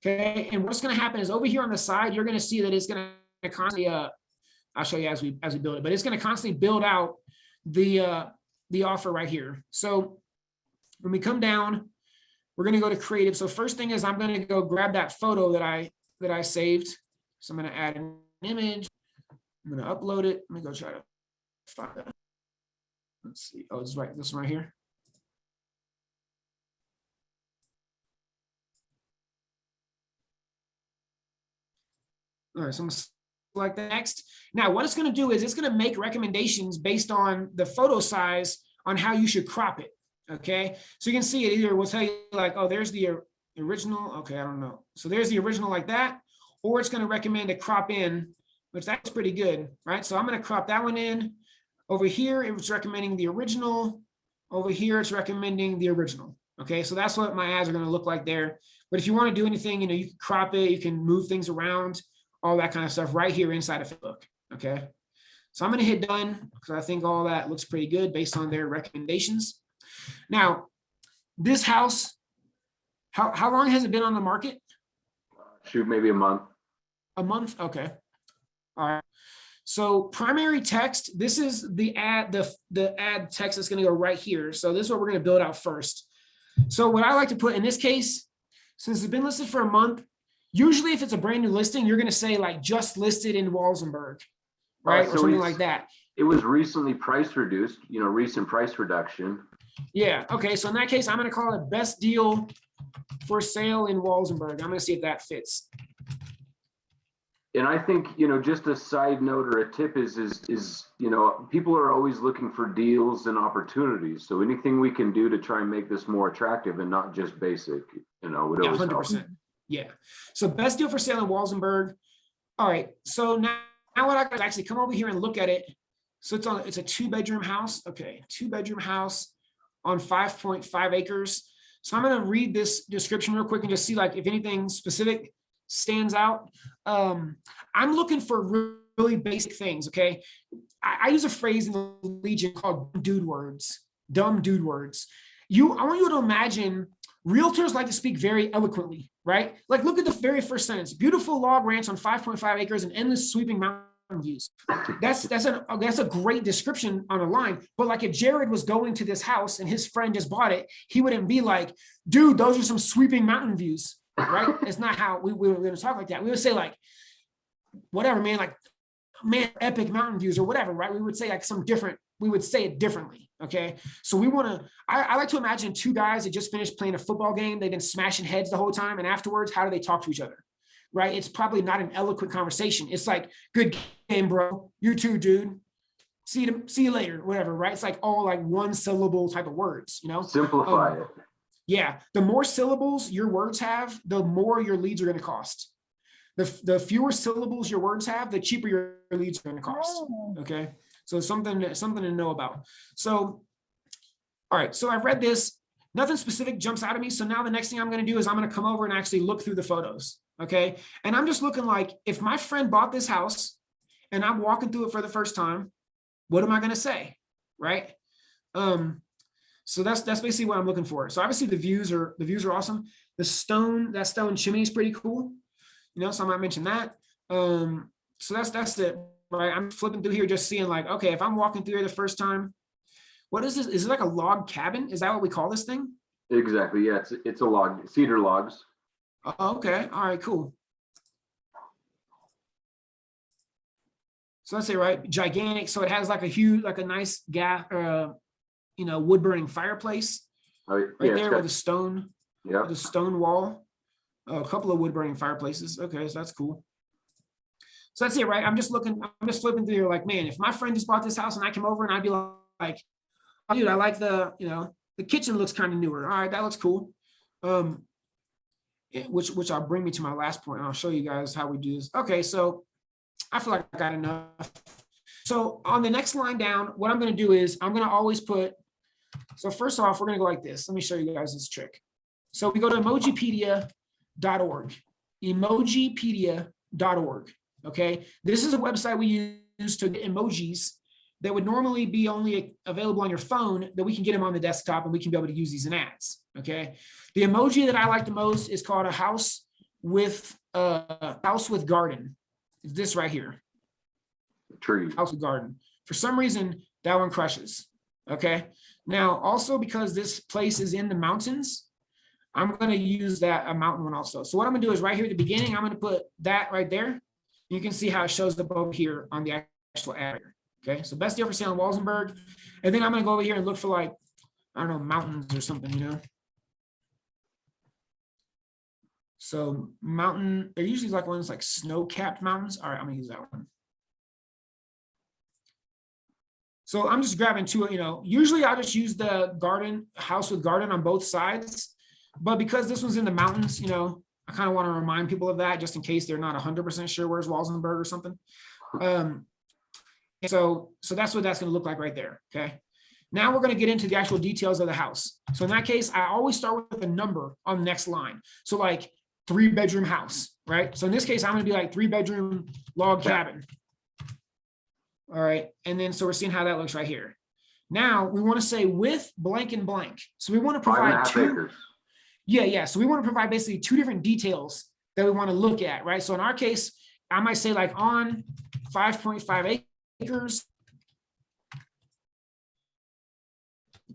Okay, and what's going to happen is over here on the side, you're going to see that it's going to constantly, I'll show you as we build it, but it's going to constantly build out the offer right here. So when we come down, we're going to go to creative. So first thing is I'm going to go grab that photo that I saved. So I'm going to add an image. I'm going to upload it. Let me go try to find that. Let's see. Oh, it's right. This one right here. All right, so I'm going to select the next. Now, what it's going to do is it's going to make recommendations based on the photo size on how you should crop it. Okay, so you can see it either will tell you like, oh, there's the original. Okay, I don't know. So there's the original like that, or it's going to recommend a crop in, which that's pretty good, right? So I'm going to crop that one in. Over here, it was recommending the original. Over here, it's recommending the original. Okay, so that's what my ads are going to look like there. But if you want to do anything, you can crop it, you can move things around, all that kind of stuff right here inside of Facebook. Okay. So I'm going to hit done because I think all that looks pretty good based on their recommendations. Now, this house, how long has it been on the market?
Shoot, maybe a month.
A month? Okay. All right. So primary text, this is the ad, the ad text that's going to go right here. So this is what we're going to build out first. So what I like to put in this case, since it's been listed for a month, usually if it's a brand new listing, you're going to say like just listed in Walsenburg, right?
So
or something like that.
It was recently price reduced, recent price reduction.
Yeah. Okay. So in that case, I'm going to call it best deal for sale in Walsenburg. I'm going to see if that fits.
And I think, just a side note or a tip is people are always looking for deals and opportunities. So anything we can do to try and make this more attractive and not just basic, would always
100%.
help.
Yeah. So best deal for sale in Walsenburg. All right. So now what I can actually come over here and look at it. So it's a 2-bedroom house. Okay. 2-bedroom house on 5.5 acres. So I'm going to read this description real quick and just see like if anything specific stands out. I'm looking for really basic things. Okay. I use a phrase in the Legion called dude words, dumb dude words. I want you to imagine realtors like to speak very eloquently, right? Like look at the very first sentence, beautiful log ranch on 5.5 acres and endless sweeping mountain views. That's a great description on a line. But like if Jared was going to this house and his friend just bought it, he wouldn't be like, dude, those are some sweeping mountain views. Right? It's not how we were going to talk like that. We would say like, whatever, man, epic mountain views or whatever, right? We would say like we would say it differently. Okay. So I like to imagine 2 guys that just finished playing a football game. They've been smashing heads the whole time. And afterwards, how do they talk to each other? Right? It's probably not an eloquent conversation. It's like, good game, bro. You too, dude. See you later, whatever, right? It's like all like 1 syllable type of words,
Simplify it.
Yeah, the more syllables your words have, the more your leads are going to cost. The fewer syllables your words have, the cheaper your leads are going to cost. Okay, so something to know about. So, all right, so I've read this. Nothing specific jumps out at me. So now the next thing I'm going to do is I'm going to come over and actually look through the photos. Okay, and I'm just looking like if my friend bought this house and I'm walking through it for the first time, what am I going to say, right? So that's basically what I'm looking for. So obviously the views are awesome. That stone chimney is pretty cool. So I might mention that. So that's it, right? I'm flipping through here, just seeing like, okay, if I'm walking through here the first time, what is this? Is it like a log cabin? Is that what we call this thing?
Exactly. Yeah, it's a log, cedar logs.
Oh, okay. All right, cool. So let's say, right, gigantic. So it has like a nice gas, wood burning fireplace right there with a stone, with a stone wall, a couple of wood burning fireplaces. Okay, so that's cool. So that's it, right? I'm just flipping through here like, man, if my friend just bought this house and I came over and I'd be like, oh, dude, I like the kitchen looks kind of newer. All right, that looks cool. Which will bring me to my last point. I'll show you guys how we do this. Okay, so I feel like I got enough. So on the next line down, what I'm going to do is I'm going to always put. So first off, we're going to go like this. Let me show you guys this trick. So we go to emojipedia.org, emojipedia.org. Okay. This is a website we use to get emojis that would normally be only available on your phone, that we can get them on the desktop and we can be able to use these in ads. Okay. The emoji that I like the most is called a house with garden. It's this right here.
Tree.
House with garden. For some reason, that one crushes. Okay. Now, also because this place is in the mountains, I'm going to use a mountain one also. So what I'm going to do is right here at the beginning, I'm going to put that right there. You can see how it shows up over here on the actual ad. Okay. So best deal for sale in Walsenburg. And then I'm going to go over here and look for like, I don't know, mountains or something, So mountain, they're usually like ones like snow-capped mountains. All right, I'm going to use that one. So I'm just grabbing 2, usually I'll just use the house with garden on both sides. But because this one's in the mountains, I kind of want to remind people of that just in case they're not 100% sure where's Walsenburg or something. So that's what that's going to look like right there. Okay. Now we're going to get into the actual details of the house. So in that case, I always start with a number on the next line. So like 3-bedroom house, right? So in this case, I'm going to be like 3-bedroom log cabin. All right. And then, so we're seeing how that looks right here. Now we want to say with blank and blank. So we want to provide
5.5
two.
acres.
Yeah. So we want to provide basically 2 different details that we want to look at, right? So in our case, I might say like on 5.5 acres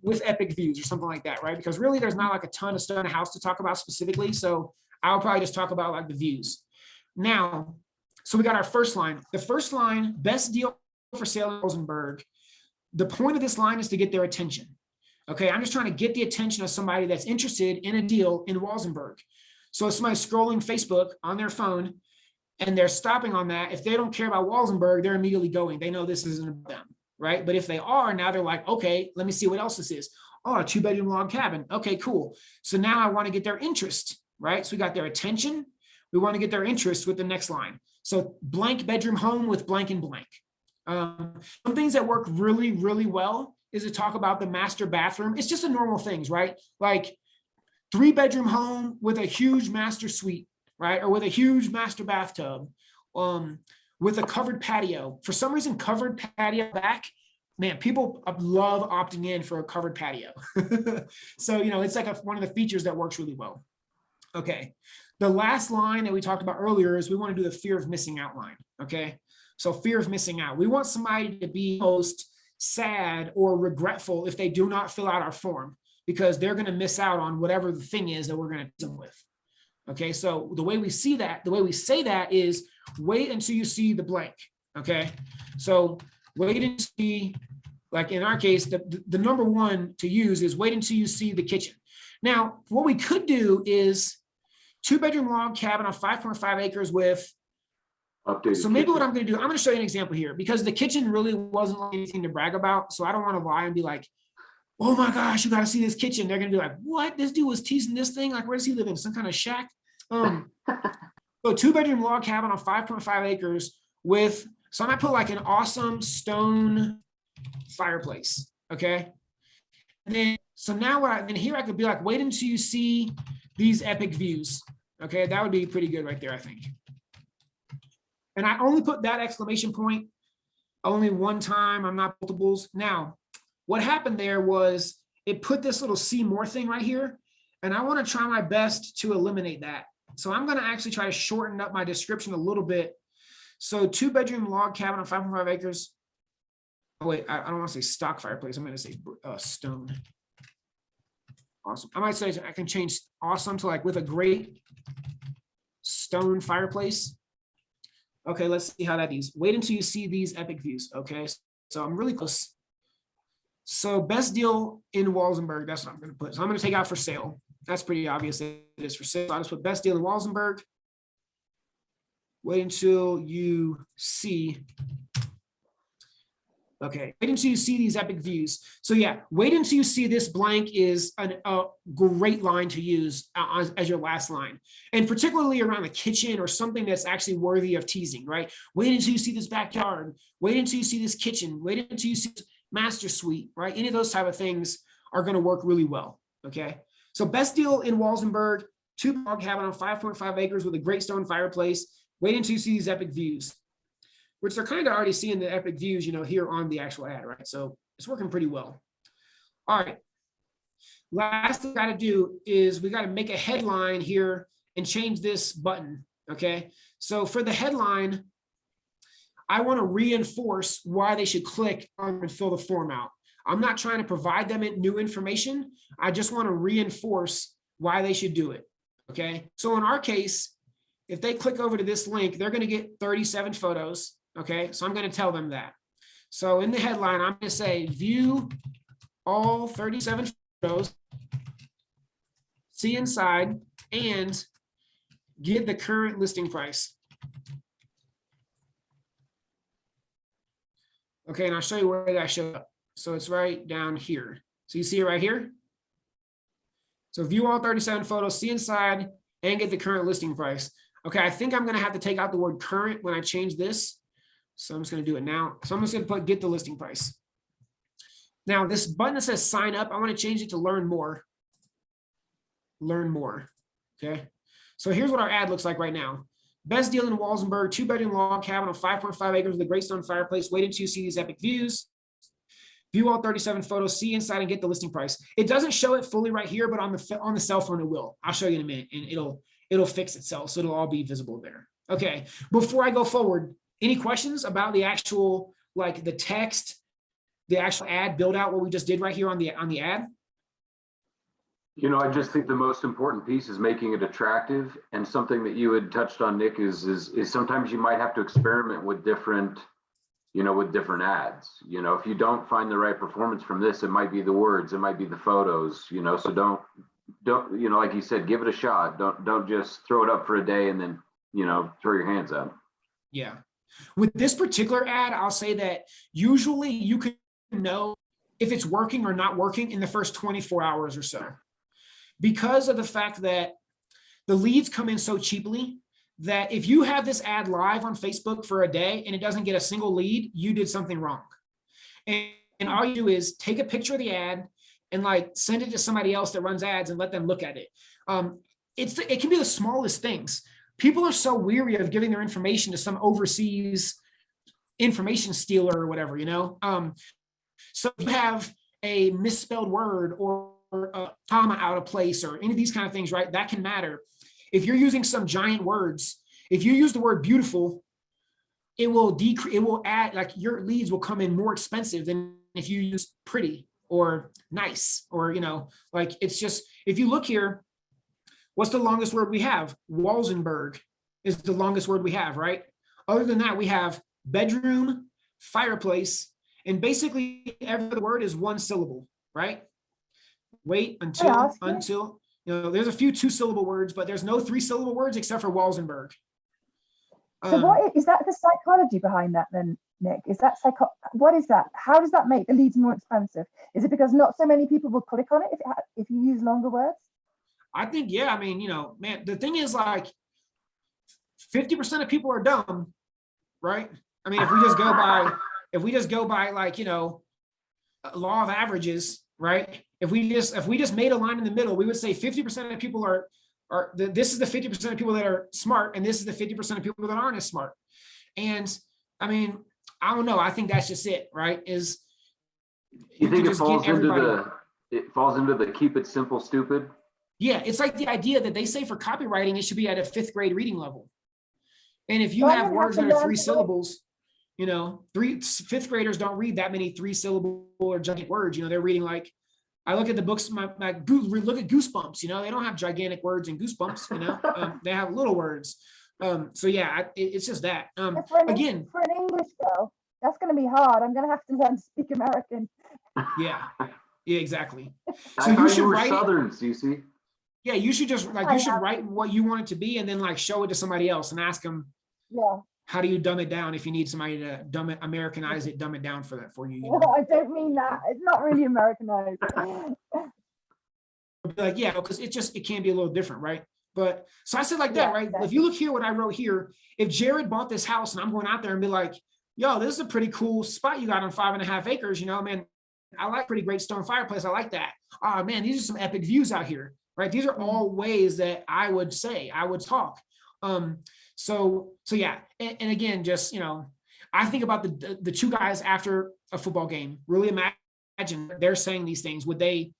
with epic views or something like that, right? Because really there's not like a ton of stuff in a house to talk about specifically. So I'll probably just talk about like the views. Now, so we got our first line. The first line, best deal for sale in Rosenberg. The point of this line is to get their attention. Okay, I'm just trying to get the attention of somebody that's interested in a deal in Walsenburg. So if somebody's scrolling Facebook on their phone and they're stopping on that, if they don't care about Walsenburg, they're immediately going. They know this isn't about them, right? But if they are, now they're like, okay, let me see what else this is. Oh, a 2-bedroom log cabin. Okay, cool. So now I want to get their interest, right? So we got their attention. We want to get their interest with the next line. So blank bedroom home with blank and blank. Some things that work really, really well is to talk about the master bathroom. It's just the normal things, right? Like 3-bedroom home with a huge master suite, right? Or with a huge master bathtub, with a covered patio. For some reason, covered patio back, man, people love opting in for a covered patio. So, it's like one of the features that works really well. Okay. The last line that we talked about earlier is we want to do the fear of missing out line. Okay. So fear of missing out. We want somebody to be most sad or regretful if they do not fill out our form, because they're going to miss out on whatever the thing is that we're going to deal with. Okay. So the way we see that, the way we say that is wait until you see the blank. Okay. So wait and see, like in our case, the number one to use is wait until you see the kitchen. Now, what we could do is 2-bedroom log cabin on 5.5 acres with
Updated
so maybe
kitchen.
what I'm going to do, I'm going to show you an example here because the kitchen really wasn't anything to brag about. So I don't want to lie and be like, oh my gosh, you got to see this kitchen. They're going to be like, what? This dude was teasing this thing? Like, where does he live in? Some kind of shack? So 2-bedroom log cabin on 5.5 acres with, so I might put like an awesome stone fireplace. Okay. And then, so now then here I could be like, wait until you see these epic views. Okay. That would be pretty good right there, I think. And I only put that exclamation point only one time. I'm not multiples. Now, what happened there was it put this little see more thing right here. And I want to try my best to eliminate that. So I'm going to actually try to shorten up my description a little bit. So 2-bedroom log cabin on 5.5 acres. Oh, wait, I don't want to say stock fireplace. I'm going to say stone. Awesome. I might say I can change awesome to like with a great stone fireplace. Okay, let's see how that is. Wait until you see these epic views. Okay, so I'm really close. So best deal in Walsenburg, that's what I'm going to put. So I'm going to take out for sale. That's pretty obvious it is for sale. I'll just put best deal in Walsenburg. Wait until you see. Okay, wait until you see these epic views. So yeah, wait until you see this blank is a great line to use as your last line. And particularly around the kitchen or something that's actually worthy of teasing, right? Wait until you see this backyard. Wait until you see this kitchen. Wait until you see this master suite, right? Any of those type of things are gonna work really well, okay? So best deal in Walsenburg, 2 log cabin on 5.5 acres with a great stone fireplace. Wait until you see these epic views, which they're kind of already seeing the epic views, here on the actual ad, right? So it's working pretty well. All right. Last thing we got to do is we got to make a headline here and change this button, okay? So for the headline, I want to reinforce why they should click on and fill the form out. I'm not trying to provide them new information. I just want to reinforce why they should do it, okay? So in our case, if they click over to this link, they're going to get 37 photos. Okay, so I'm going to tell them that. So in the headline, I'm going to say view all 37 photos, see inside, and get the current listing price. Okay, and I'll show you where that shows up. So it's right down here. So you see it right here? So view all 37 photos, see inside, and get the current listing price. Okay, I think I'm going to have to take out the word current when I change this. So I'm just going to do it now. So I'm just going to put get the listing price. Now this button that says sign up, I want to change it to learn more. Learn more. Okay. So here's what our ad looks like right now. Best deal in Walsenburg, 2-bedroom log cabin on 5.5 acres with a great stone fireplace. Wait until you see these epic views. View all 37 photos, see inside and get the listing price. It doesn't show it fully right here, but on the cell phone it will. I'll show you in a minute, and it'll fix itself, so it'll all be visible there. Okay. Before I go forward, any questions about the actual, like the text, the actual ad build out, what we just did right here on the ad?
You know, I just think the most important piece is making it attractive, and something that you had touched on, Nick, is sometimes you might have to experiment with different, with different ads. If you don't find the right performance from this, it might be the words, it might be the photos, so don't, like you said, give it a shot. Don't just throw it up for a day and then, throw your hands out.
Yeah. With this particular ad, I'll say that usually you can know if it's working or not working in the first 24 hours or so, because of the fact that the leads come in so cheaply that if you have this ad live on Facebook for a day and it doesn't get a single lead, you did something wrong. And all you do is take a picture of the ad and like send it to somebody else that runs ads and let them look at it. It can be the smallest things. People are so weary of giving their information to some overseas information stealer or whatever, So if you have a misspelled word or a comma out of place or any of these kind of things, right? That can matter. If you're using some giant words, if you use the word beautiful, it will decrease, it will add, like your leads will come in more expensive than if you use pretty or nice, or, like it's just, if you look here, what's the longest word we have? Walsenburg is the longest word we have, right? Other than that, we have bedroom, fireplace, and basically every word is one syllable, right? Wait until, there's a few 2-syllable words, but there's no 3-syllable words except for Walsenburg.
So what is that, the psychology behind that then, Nick? Is that what is that? How does that make the leads more expensive? Is it because not so many people will click on it if you use longer words?
I think, yeah, I mean, man, the thing is like 50% of people are dumb, right? I mean, if we just go by like, law of averages, right? If we just made a line in the middle, we would say 50% of people this is the 50% of people that are smart, and this is the 50% of people that aren't as smart. And I mean, I don't know. I think that's just it, right? Is
you think it falls into the keep it simple, stupid?
Yeah, it's like the idea that they say for copywriting, it should be at a 5th grade reading level. And if you have words that are 3 syllables, 5th graders don't read that many 3-syllable or gigantic words. They're reading like, I look at the books, look at Goosebumps, they don't have gigantic words in Goosebumps, they have little words. So yeah, it's just that. Again,
for an English girl, that's going to be hard. I'm going to have to learn to speak American.
Yeah, exactly.
So you should write Southern, Cece.
Yeah, you should just you should write what you want it to be and then like show it to somebody else and ask them.
Yeah. How
do you dumb it down if you need somebody to Americanize it, dumb it down for that for you?
Well, I don't mean that. It's not really Americanized.
Like, yeah, because it can be a little different, right? But so I said like that, right? Exactly. If you look here, what I wrote here, if Jared bought this house and I'm going out there and be like, yo, this is a pretty cool spot you got on 5.5 acres, man, I like pretty great stone fireplace. I like that. Oh man, these are some epic views out here, right? These are all ways that I would talk. So yeah, and again, just I think about the 2 guys after a football game. Really imagine they're saying these things. Would they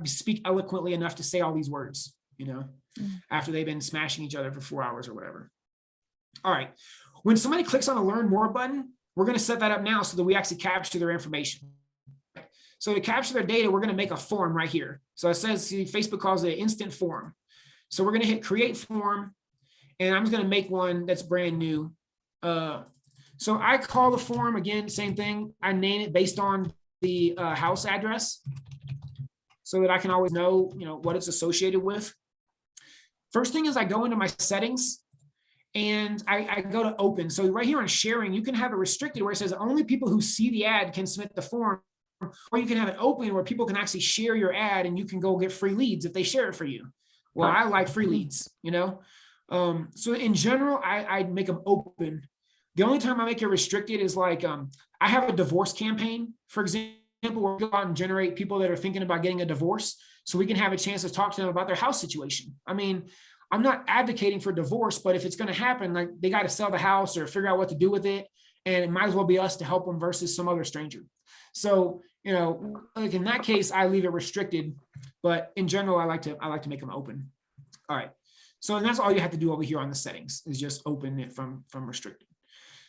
speak eloquently enough to say all these words? After they've been smashing each other for 4 hours or whatever. All right, when somebody clicks on the Learn More button, we're going to set that up now so that we actually capture their information. So to capture their data, we're going to make a form right here. So it says, Facebook calls it an instant form. So we're going to hit create form. And I'm just going to make one that's brand new. So I call the form, again, same thing. I name it based on the house address so that I can always know, what it's associated with. First thing is I go into my settings and I go to open. So right here on sharing, you can have it restricted where it says only people who see the ad can submit the form, or you can have it open where people can actually share your ad and you can go get free leads if they share it for you. Well, I like free leads, So in general, I make them open. The only time I make it restricted is like, I have a divorce campaign, for example, example, we'll go out and generate people that are thinking about getting a divorce so we can have a chance to talk to them about their house situation. I mean, I'm not advocating for divorce, but if it's going to happen, like they got to sell the house or figure out what to do with it. And it might as well be us to help them versus some other stranger. So, you know, like in that case, I leave it restricted, but in general, I like to make them open. All right. So, and that's all you have to do over here on the settings is just open it from restricted.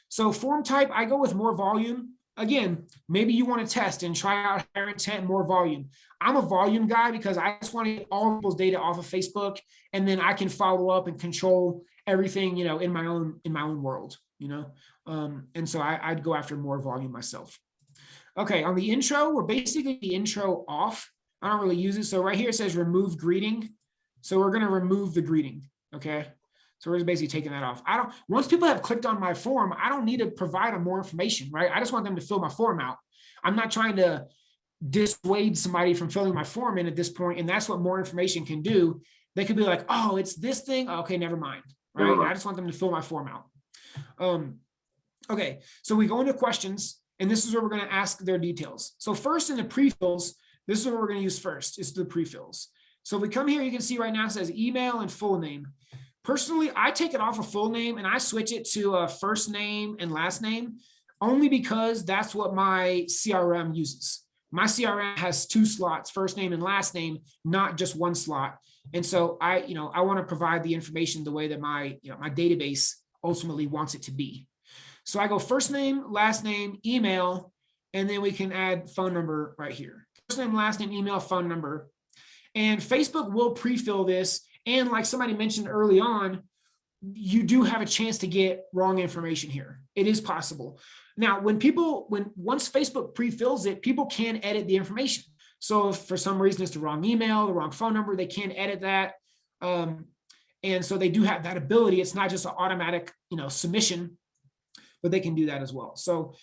So form type, I go with more volume. Again, maybe you want to test and try out higher intent, more volume. I'm a volume guy because I just want to get all people's data off of Facebook, and then I can follow up and control everything, you know, in my own world, you know. And so I'd go after more volume myself. Okay, on the intro, we're basically the intro off. I don't really use it. So right here it says remove greeting. So we're going to remove the greeting. Okay. So we're just basically taking that off. Once people have clicked on my form, I don't need to provide them more information, right? I just want them to fill my form out. I'm not trying to dissuade somebody from filling my form in at this point, and that's what more information can do. They could be like, oh, it's this thing. Okay, never mind, right? I just want them to fill my form out. Okay, so we go into questions, and this is where we're going to ask their details. So first in the pre-fills, this is what we're going to use first, is the pre-fills. So if we come here, you can see right now it says email and full name. Personally, I take it off of full name and I switch it to first name and last name, only because that's what my CRM uses. My CRM has 2 slots, first name and last name, not just 1 slot. And so I want to provide the information the way that my database ultimately wants it to be. So I go first name, last name, email, and then we can add phone number right here. First name, last name, email, phone number. And Facebook will pre-fill this. And like somebody mentioned early on, you do have a chance to get wrong information here. It is possible. Now, once Facebook pre-fills it, people can edit the information. So if for some reason it's the wrong email, the wrong phone number, they can edit that. And so they do have that ability. It's not just an automatic, submission, but they can do that as well. So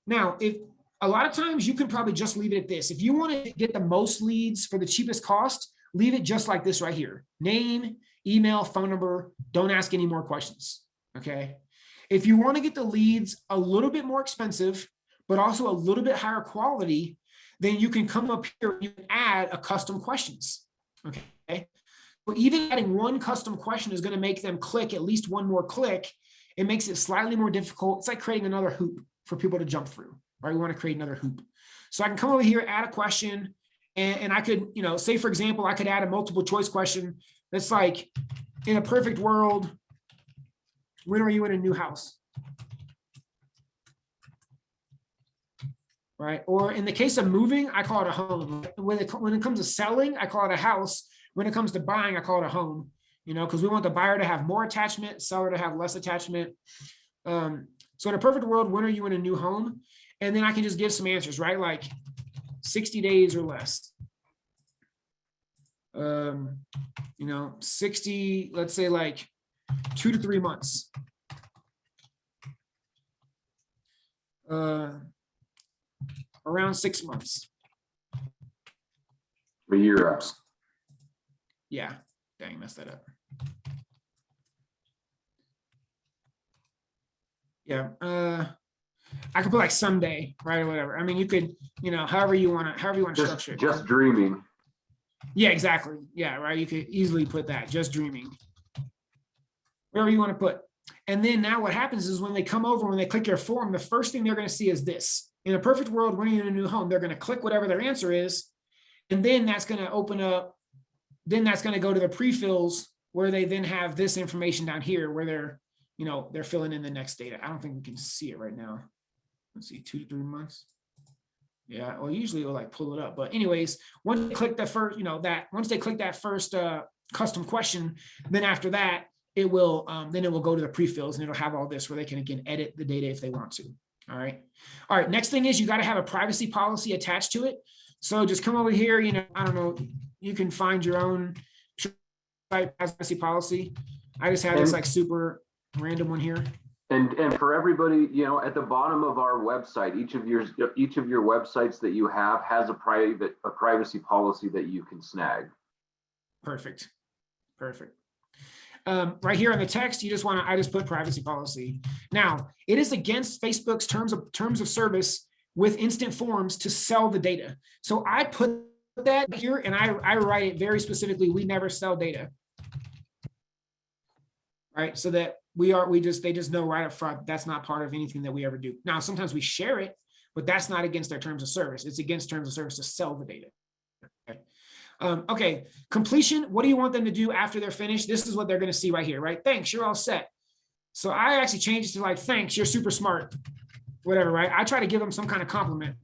now, if a lot of times you can probably just leave it at this. If you want to get the most leads for the cheapest cost, leave it just like this right here. Name, email, phone number. Don't ask any more questions. Okay. If you want to get the leads a little bit more expensive, but also a little bit higher quality, then you can come up here and you can add a custom questions. Okay. But even adding 1 custom question is going to make them click at least 1 more click. It makes it slightly more difficult. It's like creating another hoop for people to jump through, right? We want to create another hoop. So I can come over here, add a question. And I could, say, for example, I could add a multiple choice question that's like, in a perfect world, when are you in a new house? Right? Or in the case of moving, I call it a home. When it comes to selling, I call it a house. When it comes to buying, I call it a home, because we want the buyer to have more attachment, seller to have less attachment. So in a perfect world, when are you in a new home? And then I can just give some answers, right? Like 60 days or less. 60, let's say like 2 to 3 months. Around 6 months.
A year out.
Yeah, dang, messed that up. Yeah, I could put like someday, right, or whatever. I mean, you could, however you want to structure it.
Just dreaming.
Yeah, exactly. Yeah, right. You could easily put that, just dreaming. Whatever you want to put. And then now what happens is when they come over, when they click your form, the first thing they're going to see is this. In a perfect world, when you're in a new home, they're going to click whatever their answer is. And then that's going to open up, then that's going to go to the pre-fills where they then have this information down here where they're, they're filling in the next data. I don't think we can see it right now. Let's see, 2 to 3 months. Yeah, well, usually it'll like pull it up. But anyways, once they click the first, once they click that first custom question, then after that, it will go to the pre-fills and it'll have all this where they can again edit the data if they want to. All right. All right. Next thing is you got to have a privacy policy attached to it. So just come over here, I don't know, you can find your own privacy policy. I just have this like super random one here.
And for everybody, at the bottom of our website, each of your websites that you have has a privacy policy that you can snag. Perfect.
Right here on the text, I just put privacy policy. Now, it is against Facebook's terms of service with instant forms to sell the data. So I put that here and I write it very specifically. We never sell data. Right. So that they just know right up front, that's not part of anything that we ever do. Now, sometimes we share it, but that's not against their terms of service. It's against terms of service to sell the data. Okay. Okay. Completion. What do you want them to do after they're finished? This is what they're going to see right here, right? Thanks. You're all set. So I actually changed it to like, thanks. You're super smart. Whatever, right? I try to give them some kind of compliment.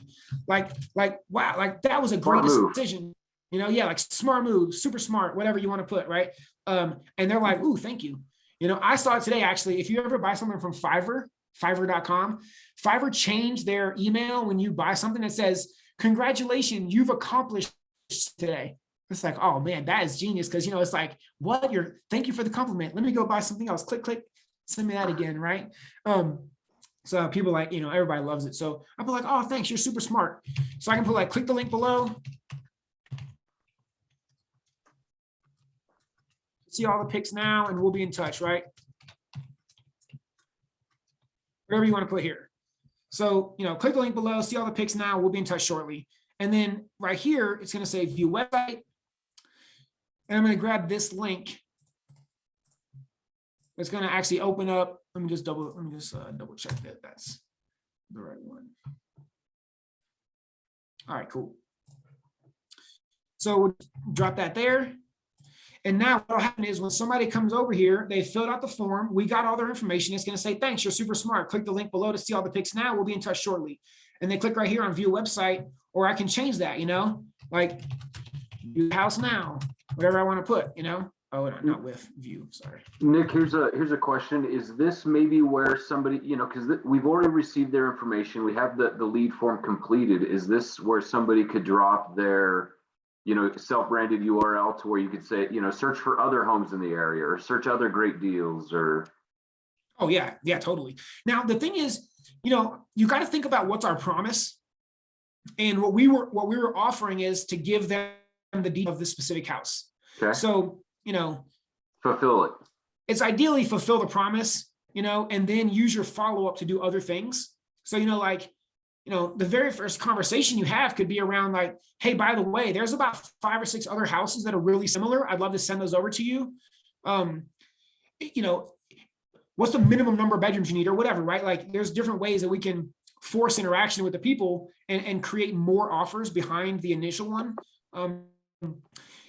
Like, wow, like that was a great decision. You know, yeah, like smart move, super smart, whatever you want to put, right? And they're like, ooh, thank you. You know, I saw it today, actually. If you ever buy something from Fiverr.com, Fiverr changed their email when you buy something that says, congratulations, you've accomplished today. It's like, oh man, that is genius. Cause you know, it's like, thank you for the compliment. Let me go buy something else. Click, click, send me that again, right? So people like, you know, everybody loves it. So I'll be like, oh, thanks, you're super smart. So I can put like, click the link below. See all the pics now, and we'll be in touch, right? Whatever you want to put here. So, you know, click the link below, see all the pics now, we'll be in touch shortly. And then right here, it's going to say view website. And I'm going to grab this link. It's going to actually open up. Let me just double check that that's the right one. All right, cool. So we'll drop that there. And now what'll happen is when somebody comes over here, they filled out the form, we got all their information. It's going to say, thanks, you're super smart. Click the link below to see all the pics now. We'll be in touch shortly. And they click right here on view website, or I can change that, you know, like view house now, whatever I want to put, you know. Oh, not with view, sorry.
Nick, here's a question. Is this maybe where somebody, you know, because we've already received their information, we have the lead form completed. Is this where somebody could drop their, you know, self-branded URL to where you could say, you know, search for other homes in the area or search other great deals or?
Oh yeah, yeah, totally. Now the thing is, you know, you got to think about what's our promise, and what we were offering is to give them the detail of this specific house.
Okay.
So, you know,
fulfill it.
It's ideally fulfill the promise, you know, and then use your follow-up to do other things. So, you know, like, you know, the very first conversation you have could be around like, hey, by the way, there's about 5 or 6 other houses that are really similar. I'd love to send those over to you. You know, what's the minimum number of bedrooms you need or whatever, right? Like there's different ways that we can force interaction with the people and create more offers behind the initial one.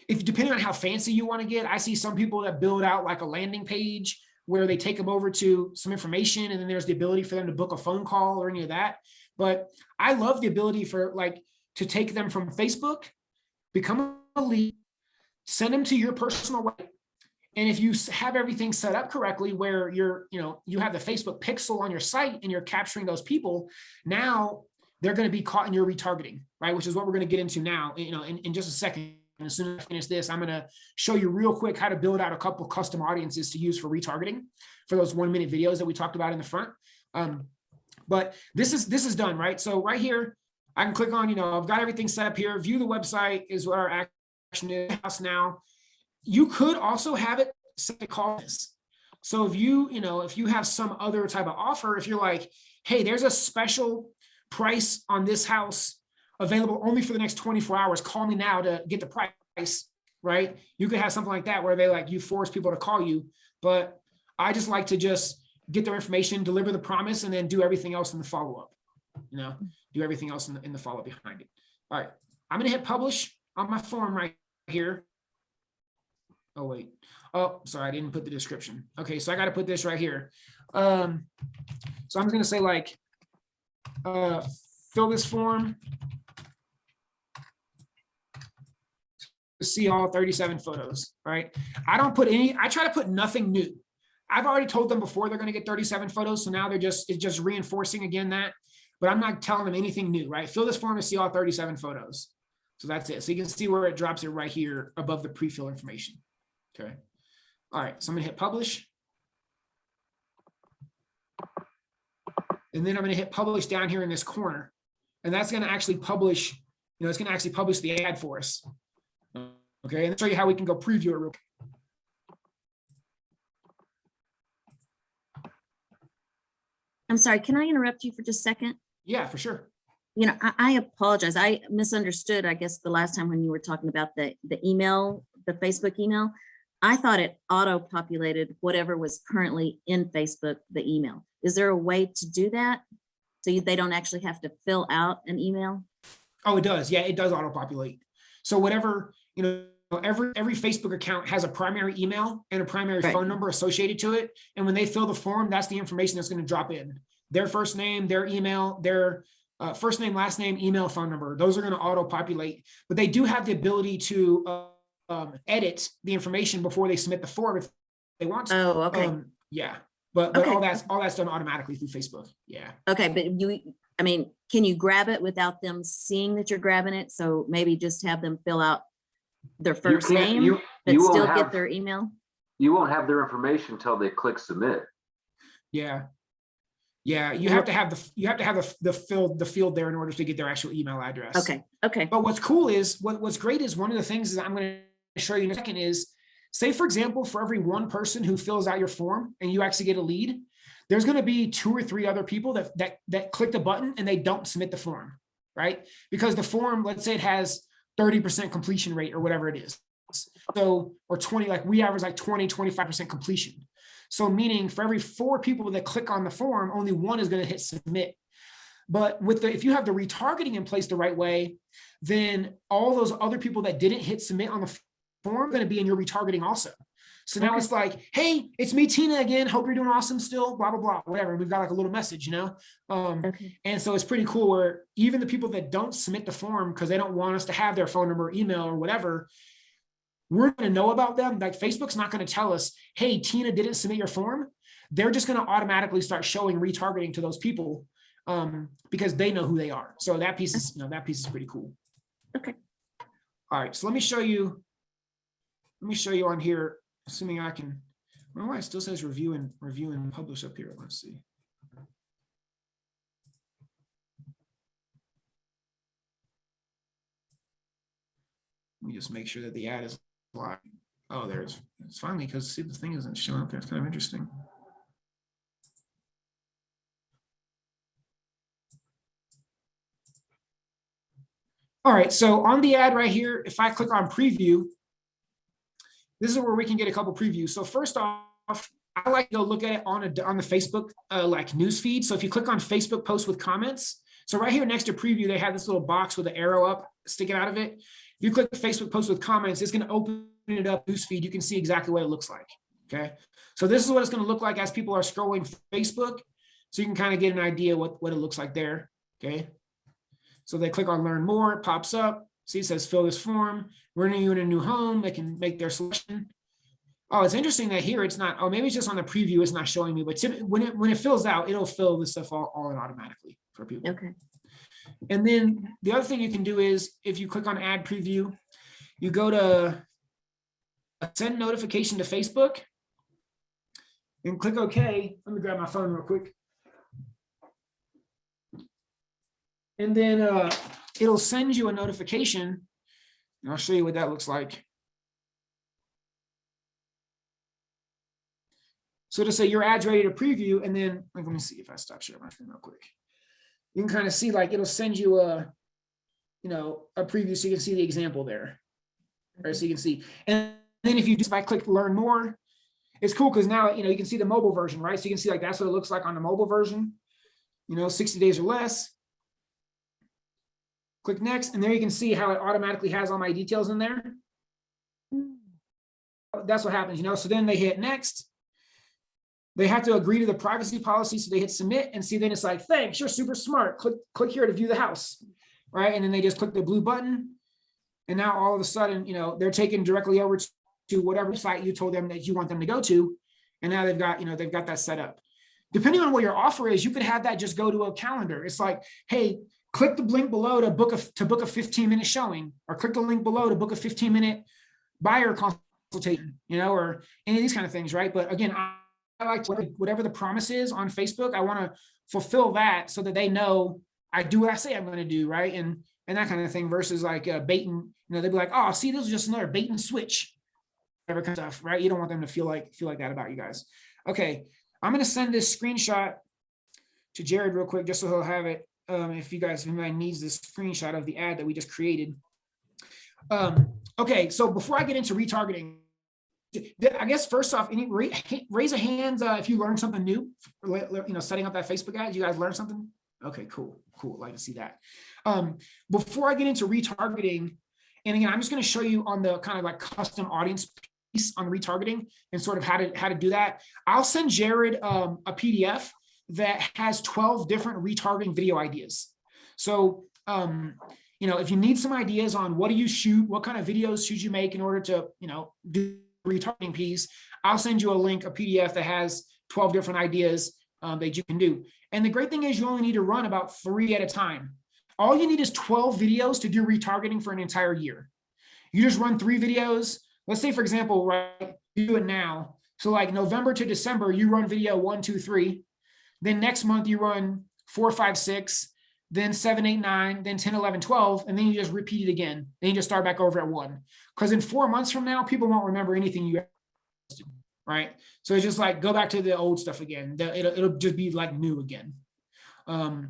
If depending on how fancy you want to get, I see some people that build out like a landing page where they take them over to some information, and then there's the ability for them to book a phone call or any of that. But I love the ability for like to take them from Facebook, become a lead, send them to your personal website. And if you have everything set up correctly, where you have the Facebook pixel on your site and you're capturing those people, now they're going to be caught in your retargeting, right? Which is what we're going to get into now, you know, in just a second. And as soon as I finish this, I'm going to show you real quick how to build out a couple custom audiences to use for retargeting for those 1-minute videos that we talked about in the front. But this is done, right? So right here, I can click on, you know, I've got everything set up here. View the website is what our action is now. You could also have it set to call this. So if you have some other type of offer, if you're like, hey, there's a special price on this house available only for the next 24 hours, call me now to get the price, right? You could have something like that where you force people to call you, but I just like to just get their information, deliver the promise, and then do everything else in the follow-up, you know, do everything else in the follow-up behind it. All right, I'm going to hit publish on my form right here. Oh, wait. Oh, sorry, I didn't put the description. Okay, so I got to put this right here. So I'm just going to say like, fill this form to see all 37 photos, right? I try to put nothing new. I've already told them before they're going to get 37 photos. So now it's just reinforcing again that, but I'm not telling them anything new, right? Fill this form to see all 37 photos. So that's it. So you can see where it drops it right here above the pre-fill information. Okay. All right. So I'm going to hit publish. And then I'm going to hit publish down here in this corner. And that's going to actually publish, you know, it's going to actually publish the ad for us. Okay. And show you how we can go preview it real quick.
I'm sorry, can I interrupt you for just a second?
Yeah, for sure.
I apologize. I misunderstood, I guess, the last time when you were talking about the email, the Facebook email. I thought it auto-populated whatever was currently in Facebook, the email. Is there a way to do that? So they don't actually have to fill out an email?
Oh, it does. Yeah, it does auto-populate. So whatever, every Facebook account has a primary email and a primary
Right.
phone number associated to it. And when they fill the form, that's the information that's going to drop in. Their first name, their email, their first name, last name, email, phone number. Those are going to auto-populate. But they do have the ability to edit the information before they submit the form if they want to.
Oh, okay.
Yeah. But
Okay.
all that's done automatically through Facebook. Yeah.
Okay, but can you grab it without them seeing that you're grabbing it? So maybe just have them fill out their first
can't-
name,
you
but
won't
still
have-
get their email?
You won't have their information until they click submit.
Yeah. Yeah, you have to have the field there in order to get their actual email address.
Okay, okay.
But what's cool is what's great is one of the things is I'm going to show you in a second is, say for example, for every one person who fills out your form and you actually get a lead, there's going to be 2 or 3 other people that click the button and they don't submit the form, right? Because the form, let's say it has 30% completion rate or whatever it is. So, or 20, like we average like 20, 25% completion. So meaning for every 4 people that click on the form, only 1 is going to hit submit. But if you have the retargeting in place the right way, then all those other people that didn't hit submit on the form are going to be in your retargeting also. So now it's like, hey, it's me, Tina, again. Hope you're doing awesome still, blah, blah, blah, whatever. We've got like a little message,
Okay.
And so it's pretty cool where even the people that don't submit the form because they don't want us to have their phone number, email, or whatever, we're going to know about them. Like Facebook's not going to tell us, hey, Tina didn't submit your form. They're just going to automatically start showing retargeting to those people because they know who they are. So that piece is pretty cool.
Okay.
All right. So let me show you on here, assuming I can. I don't know why it still says review and publish up here. Let's see. Let me just make sure that the ad is live. Oh, it's finally, because see, the thing isn't showing up there. It's kind of interesting. All right, so on the ad right here, if I click on preview, this is where we can get a couple previews. So first off, I like to go look at it on the Facebook like news feed. So if you click on Facebook post with comments, so right here next to preview, they have this little box with an arrow up sticking out of it. If you click the Facebook post with comments, it's going to open it up news feed. You can see exactly what it looks like. Okay, so this is what it's going to look like as people are scrolling Facebook. So you can kind of get an idea what it looks like there. Okay, so they click on learn more, it pops up. See, it says fill this form. We're in a new home. They can make their selection. Oh, it's interesting that here it's not. Oh, maybe it's just on the preview. It's not showing me, but when it fills out, it'll fill this stuff all in automatically for people.
Okay.
And then the other thing you can do is if you click on ad preview, you go to send notification to Facebook and click OK. Let me grab my phone real quick. And then it'll send you a notification. And I'll show you what that looks like. So to say your ad's ready to preview, and then let me see if I stop sharing my screen real quick. You can kind of see like it'll send you a preview so you can see the example there. Right, so you can see. And then if I click learn more, it's cool because now you can see the mobile version, right? So you can see like that's what it looks like on the mobile version, 60 days or less. Click next, and there you can see how it automatically has all my details in there. That's what happens, So then they hit next. They have to agree to the privacy policy, so they hit submit, and see then it's like, thanks, you're super smart. Click here to view the house, right? And then they just click the blue button, and now all of a sudden, they're taken directly over to whatever site you told them that you want them to go to, and now they've got that set up. Depending on what your offer is, you could have that just go to a calendar. It's like, hey, click the link below to book a 15-minute showing, or click the link below to book a 15-minute buyer consultation, or any of these kind of things, right? But again, I like whatever the promise is on Facebook, I want to fulfill that so that they know I do what I say I'm going to do, right? And that kind of thing versus like bait and, they'd be like, oh, see, this is just another bait and switch, whatever kind of stuff, right? You don't want them to feel like that about you guys. Okay, I'm going to send this screenshot to Jared real quick just so he'll have it if anybody needs this screenshot of the ad that we just created. Okay, so before I get into retargeting, I guess first off, raise a hand if you learned something new, setting up that Facebook ad. You guys learned something? Okay, cool. I'd like to see that. Before I get into retargeting, and again, I'm just going to show you on the kind of like custom audience piece on retargeting and sort of how to do that. I'll send Jared a PDF that has 12 different retargeting video ideas. So, if you need some ideas on what do you shoot, what kind of videos should you make in order to, do retargeting piece, I'll send you a link, a PDF that has 12 different ideas that you can do. And the great thing is you only need to run about 3 at a time. All you need is 12 videos to do retargeting for an entire year. You just run 3 videos. Let's say, for example, right, you do it now. So like November to December, you run video 1, 2, 3. Then next month you run 4, 5, 6, then 7, 8, 9, then 10, 11, 12, and then you just repeat it again. Then you just start back over at 1. Because in 4 months from now, people won't remember anything you posted, right? So it's just like, go back to the old stuff again. It'll just be like new again. And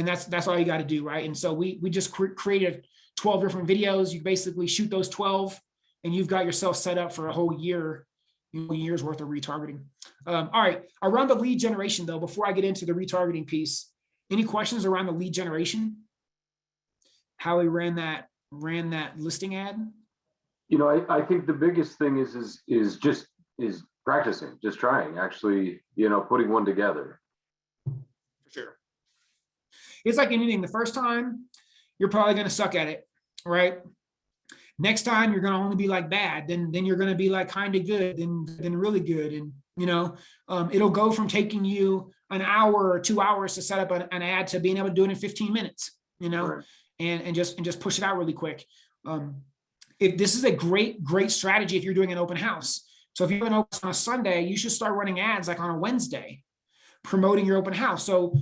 that's all you got to do, right? And so we just created 12 different videos. You basically shoot those 12 and you've got yourself set up for a whole year, year's worth of retargeting. All right, around the lead generation though, before I get into the retargeting piece, any questions around the lead generation? How we ran that listing ad?
I think the biggest thing is just practicing, just trying, actually, putting one together.
For sure. It's like anything. The first time, you're probably going to suck at it, right? Next time, you're going to only be like bad. Then you're going to be like kind of good, then really good. And, it'll go from taking you an hour or 2 hours to set up an ad to being able to do it in 15 minutes,
Right.
and just push it out really quick. If this is a great strategy if you're doing an open house. So if you're going to open on a Sunday, you should start running ads like on a Wednesday, promoting your open house. So,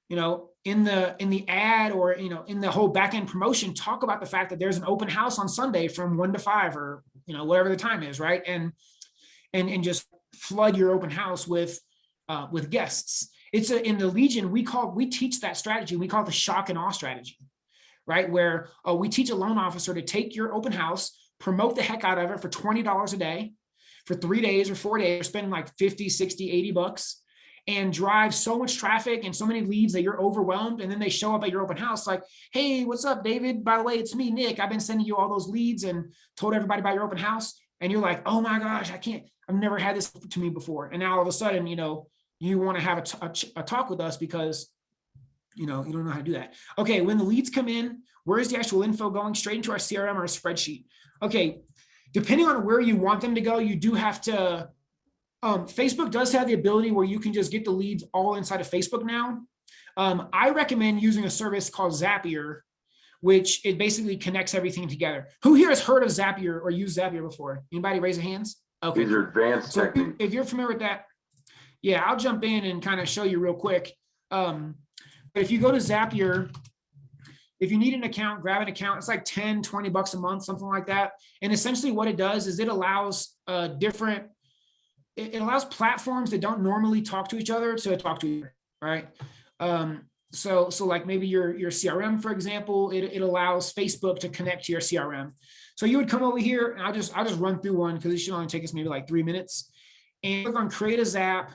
in the ad or, in the whole back end promotion, talk about the fact that there's an open house on Sunday from 1 to 5 or, whatever the time is, right? And just flood your open house with guests. It's in the Legion, we teach that strategy. We call it the shock and awe strategy, right? Where we teach a loan officer to take your open house, promote the heck out of it for $20 a day for 3 days or 4 days, spending like 50, 60, 80 bucks and drive so much traffic and so many leads that you're overwhelmed. And then they show up at your open house like, hey, what's up, David? By the way, it's me, Nick. I've been sending you all those leads and told everybody about your open house. And you're like, oh my gosh, I've never had this to me before. And now all of a sudden, you want to have a talk with us because, you don't know how to do that. Okay, when the leads come in, where is the actual info going? Straight into our CRM or a spreadsheet. Okay, depending on where you want them to go, you do have to, Facebook does have the ability where you can just get the leads all inside of Facebook now. I recommend using a service called Zapier, which it basically connects everything together. Who here has heard of Zapier or used Zapier before? Anybody raise their hands? Okay.
These are advanced techniques.
If you're familiar with that, yeah, I'll jump in and kind of show you real quick. But if you go to Zapier, if you need an account, grab an account. It's like 10, 20 bucks a month, something like that. And essentially what it does is it allows it allows platforms that don't normally talk to each other to talk to each other, right? So like maybe your CRM, for example, it allows Facebook to connect to your CRM. So you would come over here and I'll just run through one because it should only take us maybe like 3 minutes. And click on create a Zap.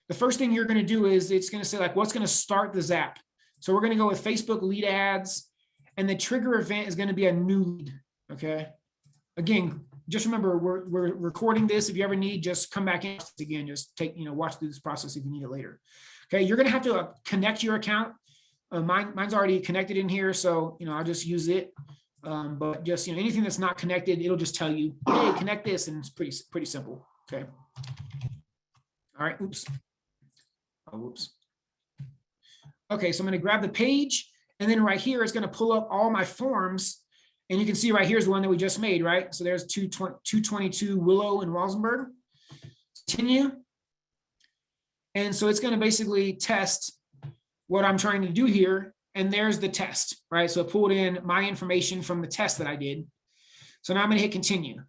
The first thing you're going to do is it's going to say like, what's going to start the Zap? So we're going to go with Facebook lead ads, and the trigger event is going to be a new lead. Okay. Again, just remember we're recording this. If you ever need, just come back in again, just watch through this process if you need it later. Okay. You're going to have to connect your account. Mine's already connected in here. So, I'll just use it. But just, anything that's not connected, it'll just tell you, hey, connect this. And it's pretty simple. Okay. All right. Oops. Oh, whoops. Okay. So I'm going to grab the page, and then right here, it's going to pull up all my forms. And you can see right here's the one that we just made, right? So there's 222 Willow and Walsenburg. Continue. And so it's going to basically test what I'm trying to do here. And there's the test, right? So it pulled in my information from the test that I did. So now I'm going to hit continue.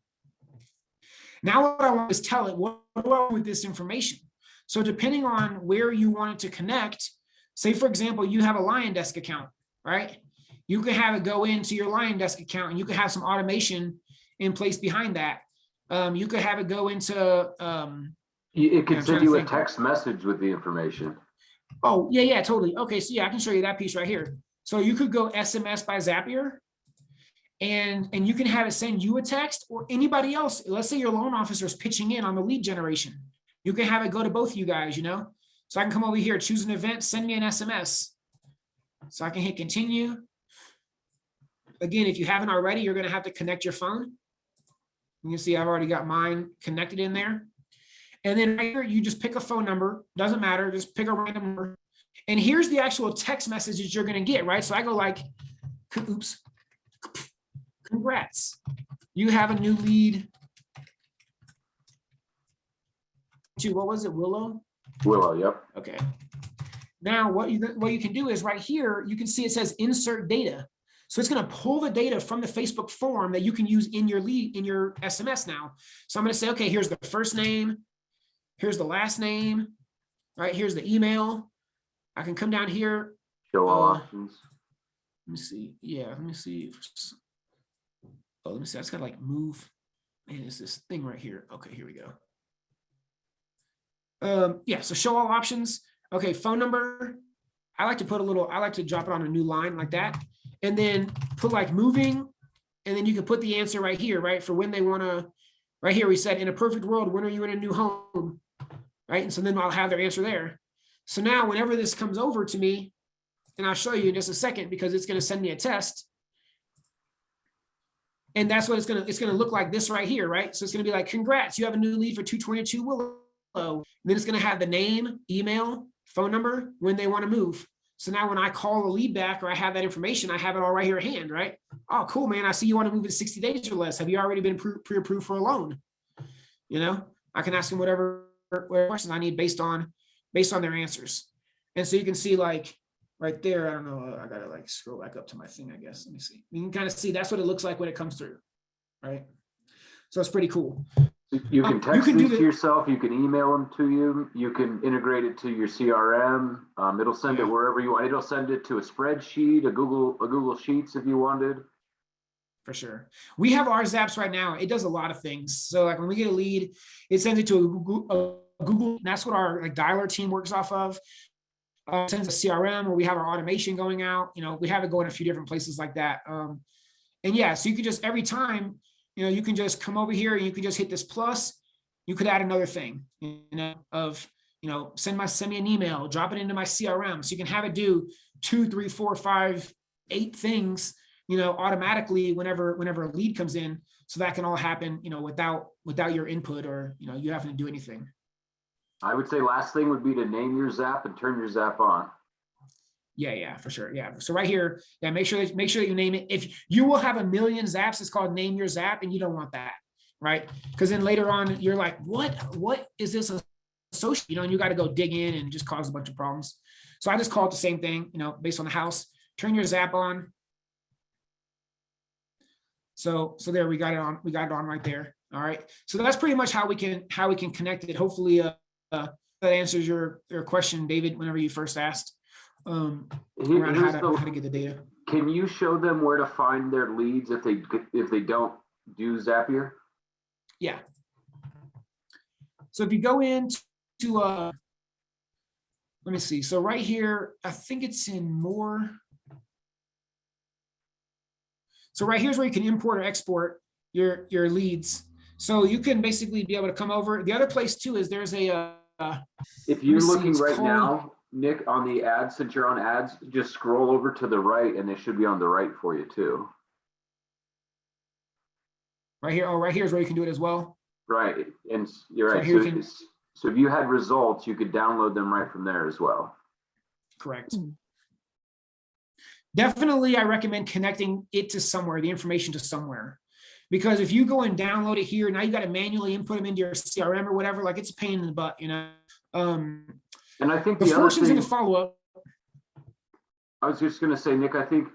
Now what I want is tell it, what do I want with this information? So depending on where you want it to connect, say for example, you have a Lion Desk account, right? You can have it go into your Lion Desk account and you can have some automation in place behind that. You could have it go into,
It could
I'm
send
trying to
you a
think.
text message with the information.
Oh, yeah, totally. Okay, so yeah, I can show you that piece right here. So you could go SMS by Zapier, and you can have it send you a text or anybody else. Let's say your loan officer is pitching in on the lead generation. You can have it go to both of you guys, you know? So I can come over here, choose an event, send me an SMS. So I can hit continue. Again, if you haven't already, you're gonna have to connect your phone. You can see I've already got mine connected in there. And then right here, you just pick a phone number, doesn't matter, just pick a random number. And here's the actual text messages you're gonna get, right? So I go like, oops, congrats. You have a new lead. What was it, Willow?
Willow, yep.
Okay. Now what you can do is right here, you can see it says insert data. So it's going to pull the data from the Facebook form that you can use in your lead, in your SMS now. So I'm going to say, okay, here's the first name. Here's the last name, right? Here's the email. I can come down here.
Show all options.
Let me see. Yeah, let me see. Oh, let me see. I just got to like move. Man, it's this thing right here. Okay, here we go. Yeah, so show all options. Okay, phone number. I like to drop it on a new line like that. And then put like moving. And then you can put the answer right here, right? For when they want to, right here, we said in a perfect world, when are you in a new home? Right? And so then I'll have their answer there. So now whenever this comes over to me, and I'll show you in just a second because it's going to send me a test. And that's what it's going to look like this right here, right? So it's going to be like, congrats, you have a new lead for 222 Willow. And then it's going to have the name, email, phone number, when they want to move. So now when I call the lead back or I have that information, I have it all right here at hand, right? Oh, cool, man. I see you want to move in 60 days or less. Have you already been pre-approved for a loan? You know, I can ask them whatever questions I need based on their answers. And so you can see like right there, I don't know, I got to like scroll back up to my thing, I guess. Let me see. You can kind of see that's what it looks like when it comes through, right? So it's pretty cool.
You can text these to yourself. You can email them to you. You can integrate it to your CRM. It'll send it wherever you want. It'll send it to a spreadsheet, a Google Sheets if you wanted.
For sure. We have our Zaps right now. It does a lot of things. So like when we get a lead, it sends it to a Google. And that's what our like dialer team works off of. Sends a CRM where we have our automation going out. You know, we have it going a few different places like that. And yeah, so you could just every time. You know, you can just come over here and you can just hit this plus. You could add another thing, you know, of, you know, send me an email, drop it into my CRM. So you can have it do 2, 3, 4, 5, 8 things, you know, automatically whenever a lead comes in. So that can all happen, you know, without your input or, you know, you having to do anything.
I would say last thing would be to name your Zap and turn your Zap on.
Yeah, for sure. Yeah. So right here, yeah, make sure that you name it. If you will have a million Zaps, it's called name your Zap, and you don't want that, right? Because then later on, you're like, what is this associated? You know, and you got to go dig in and just cause a bunch of problems. So I just call it the same thing, you know, based on the house. Turn your Zap on. So there we got it on. We got it on right there. All right. So that's pretty much how we can connect it. Hopefully, that answers your question, David. Whenever you first asked. Around how to get the data.
Can you show them where to find their leads if they don't do Zapier?
Yeah. So if you go into let me see. So right here, I think it's in more. So right here's where you can import or export your leads. So you can basically be able to come over. The other place too is there's a.
If you're looking right now, Nick, on the ads, since you're on ads, just scroll over to the right and they should be on the right for you too.
Right here. Oh, right here is where you can do it as well.
Right. And you're right. So if you had results, you could download them right from there as well.
Correct. Definitely, I recommend connecting it to somewhere, the information to somewhere. Because if you go and download it here, now you got to manually input them into your CRM or whatever, like it's a pain in the butt, you know.
And I think
the fortunes in the follow-up.
I was just going to say, Nick, I think,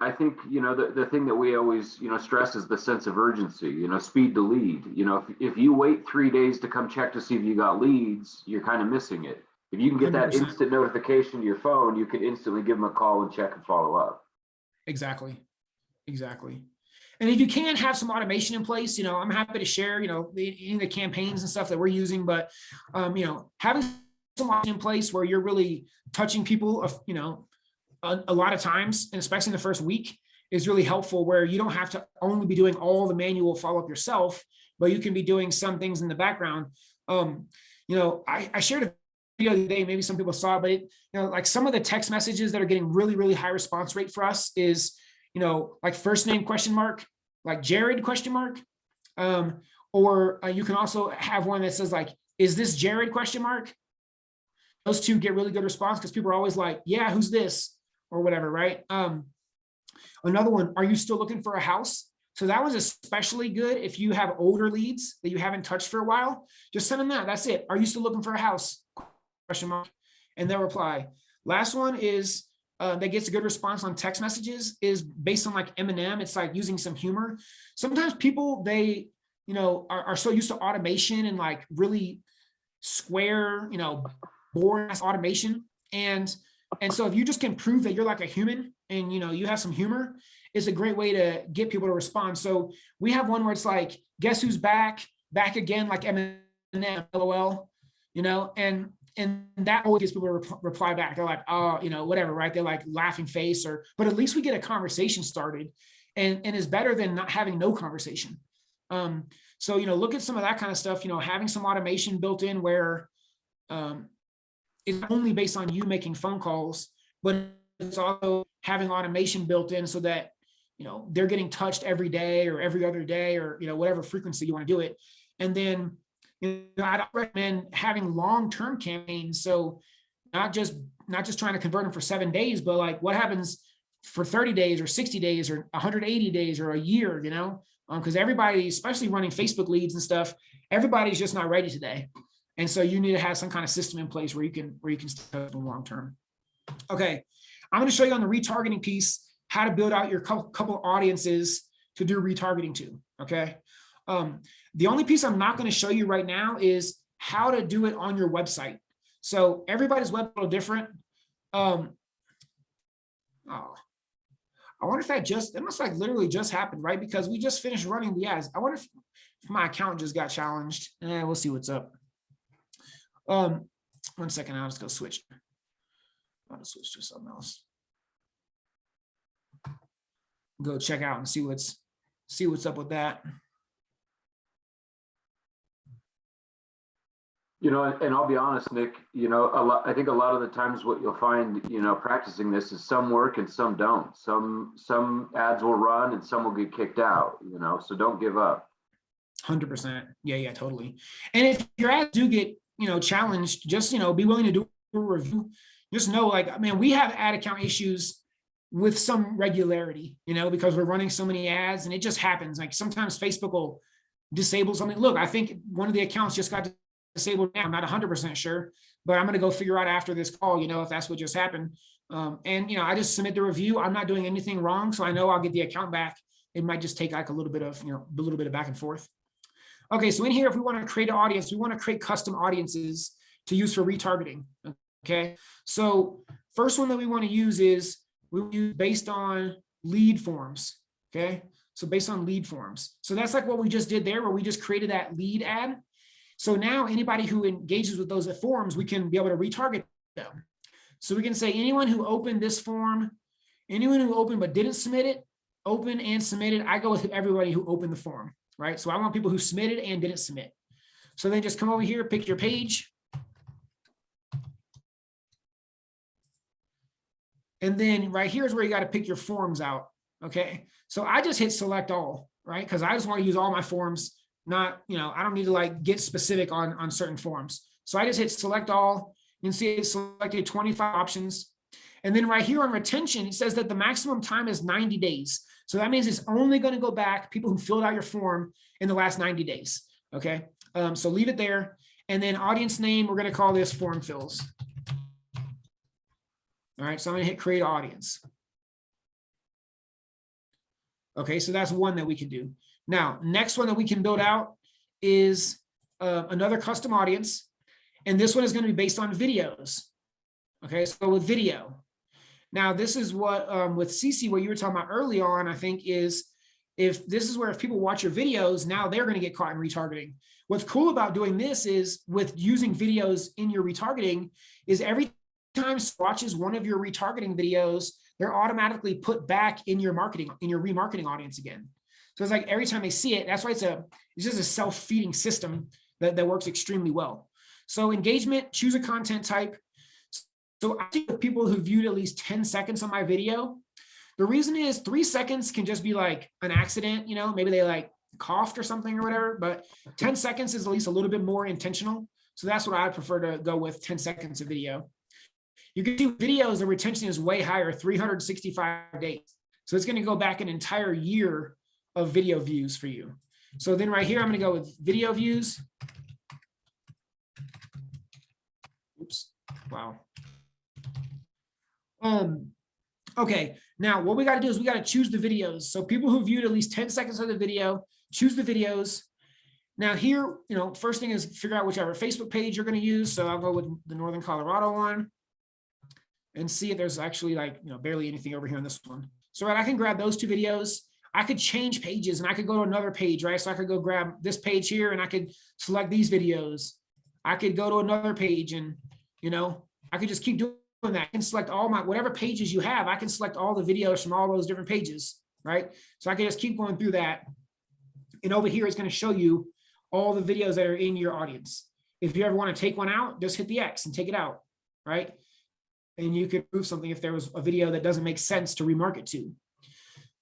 you know, the thing that we always, you know, stress is the sense of urgency, you know, speed to lead. You know, if you wait 3 days to come check to see if you got leads, you're kind of missing it If you can get that
100%.
instant notification to your phone, you can instantly give them a call and check and follow up.
Exactly. And if you can have some automation in place, I'm happy to share, the campaigns and stuff that we're using, but, having some automation in place where you're really touching people, a lot of times, and especially in the first week, is really helpful, where you don't have to only be doing all the manual follow-up yourself, but you can be doing some things in the background. I shared a video the other day, maybe some people saw it, but like some of the text messages that are getting really, really high response rate for us is, like first name question mark, like Jared question mark. Or you can also have one that says like, is this Jared question mark? Those two get really good response because people are always like, yeah, who's this? Or whatever, right? Another one, are you still looking for a house? So that was especially good if you have older leads that you haven't touched for a while. Just send them that. That's it. Are you still looking for a house? Question mark. And they'll reply. Last one is that gets a good response on text messages is based on like Eminem. It's like using some humor. Sometimes people, they, are so used to automation and like really square, boring automation. And so if you just can prove that you're like a human and, you have some humor, it's a great way to get people to respond. So we have one where it's like, guess who's back again, like Eminem, LOL, and that always gets people to reply back. They're like, oh, whatever, right? They're like laughing face but at least we get a conversation started and it's better than not having no conversation. So, look at some of that kind of stuff, having some automation built in where it's only based on you making phone calls, but it's also having automation built in so that, they're getting touched every day or every other day or, whatever frequency you want to do it. And then, I don't recommend having long-term campaigns. So not just trying to convert them for 7 days, but like what happens for 30 days or 60 days or 180 days or a year, because everybody, especially running Facebook leads and stuff, everybody's just not ready today. And so you need to have some kind of system in place where you can start them long-term. Okay. I'm going to show you on the retargeting piece, how to build out your couple audiences to do retargeting to. Okay. The only piece I'm not going to show you right now is how to do it on your website. So everybody's web a little different. I wonder if that must like literally just happened, right? Because we just finished running the ads. I wonder if my account just got challenged. We'll see what's up. 1 second, I'll just go switch. I'll just switch to something else. Go check out and see what's up with that.
And I'll be honest, Nick, I think a lot of the times what you'll find, practicing this is some work and some don't. Some ads will run and some will get kicked out, so don't give up.
100%. Yeah, totally. And if your ads do get, challenged, just, be willing to do a review. Just know, we have ad account issues with some regularity, because we're running so many ads and it just happens. Like sometimes Facebook will disable something. Look, I think one of the accounts just got disabled now. I'm not 100% sure, but I'm going to go figure out after this call, if that's what just happened. I just submit the review. I'm not doing anything wrong. So I know I'll get the account back. It might just take like a little bit of back and forth. Okay. So in here, if we want to create an audience, we want to create custom audiences to use for retargeting. Okay. So first one that we want to use is we use based on lead forms. Okay. So based on lead forms. So that's like what we just did there, where we just created that lead ad. So now anybody who engages with those forms, we can be able to retarget them. So we can say anyone who opened this form, anyone who opened but didn't submit it, open and submitted. I go with everybody who opened the form, right? So I want people who submitted and didn't submit. So then just come over here, pick your page. And then right here is where you got to pick your forms out. Okay. So I just hit select all, right? Because I just want to use all my forms. Not, I don't need to like get specific on certain forms. So I just hit select all. You can see it selected 25 options. And then right here on retention, it says that the maximum time is 90 days. So that means it's only going to go back people who filled out your form in the last 90 days. Okay. So leave it there. And then audience name, we're going to call this form fills. All right. So I'm going to hit create audience. Okay. So that's one that we can do. Now, next one that we can build out is another custom audience. And this one is going to be based on videos. Okay, so with video. Now, this is what with CC, what you were talking about early on, I think is if people watch your videos, now they're going to get caught in retargeting. What's cool about doing this is with using videos in your retargeting is every time watches one of your retargeting videos, they're automatically put back in your marketing, in your remarketing audience again. So it's like every time they see it, that's why it's just a self-feeding system that works extremely well. So engagement, choose a content type. So I think the people who viewed at least 10 seconds on my video, the reason is 3 seconds can just be like an accident, you know, maybe they like coughed or something or whatever, but 10 seconds is at least a little bit more intentional. So that's what I prefer to go with, 10 seconds of video. You can do videos, the retention is way higher, 365 days. So it's going to go back an entire year of video views for you. So then right here, I'm going to go with video views. Oops, wow. Okay, now what we got to do is we got to choose the videos. So people who viewed at least 10 seconds of the video, choose the videos. Now here, you know, first thing is figure out whichever Facebook page you're going to use. So I'll go with the Northern Colorado one and see if there's actually like, you know, barely anything over here on this one. So right, I can grab those 2 videos. I could change pages and I could go to another page, right? So I could go grab this page here and I could select these videos. I could go to another page and, you know, I could just keep doing that. I can select all my, whatever pages you have, I can select all the videos from all those different pages, right? So I can just keep going through that. And over here, it's going to show you all the videos that are in your audience. If you ever want to take one out, just hit the X and take it out, right? And you could prove something if there was a video that doesn't make sense to remarket to.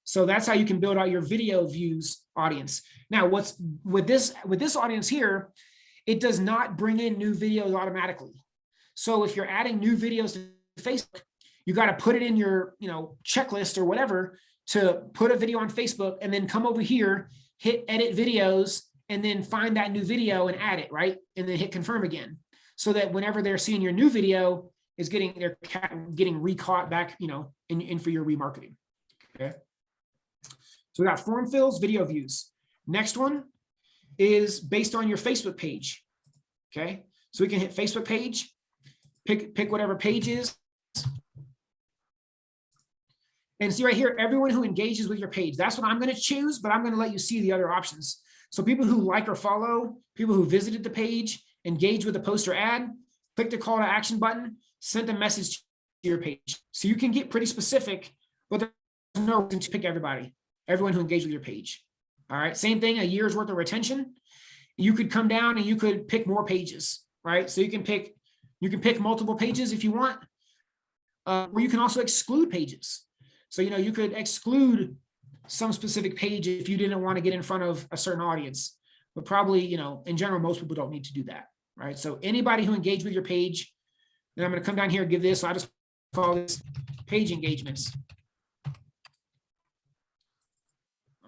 So that's how you can build out your video views audience. Now, what's with this audience here, it does not bring in new videos automatically. So if you're adding new videos to Facebook, you got to put it in your, you know, checklist or whatever to put a video on Facebook and then come over here, hit edit videos, and then find that new video and add it, right? And then hit confirm again. So that whenever they're seeing your new video, they're getting recaught back, you know, in for your remarketing. Okay. So we got form fills, video views. Next one is based on your Facebook page. Okay. So we can hit Facebook page, pick whatever page is. And see right here, everyone who engages with your page, that's what I'm going to choose, but I'm going to let you see the other options. So people who like or follow, people who visited the page, engage with the post or ad, click the call to action button, send a message to your page. So you can get pretty specific, but there's no reason to pick everyone who engaged with your page. All right, same thing, a year's worth of retention. You could come down and you could pick more pages, right? So you can pick multiple pages if you want, or you can also exclude pages. So, you know, you could exclude some specific page if you didn't want to get in front of a certain audience, but probably, you know, in general, most people don't need to do that, right? So anybody who engaged with your page, then I'm going to come down here and give this, so I just call this page engagements.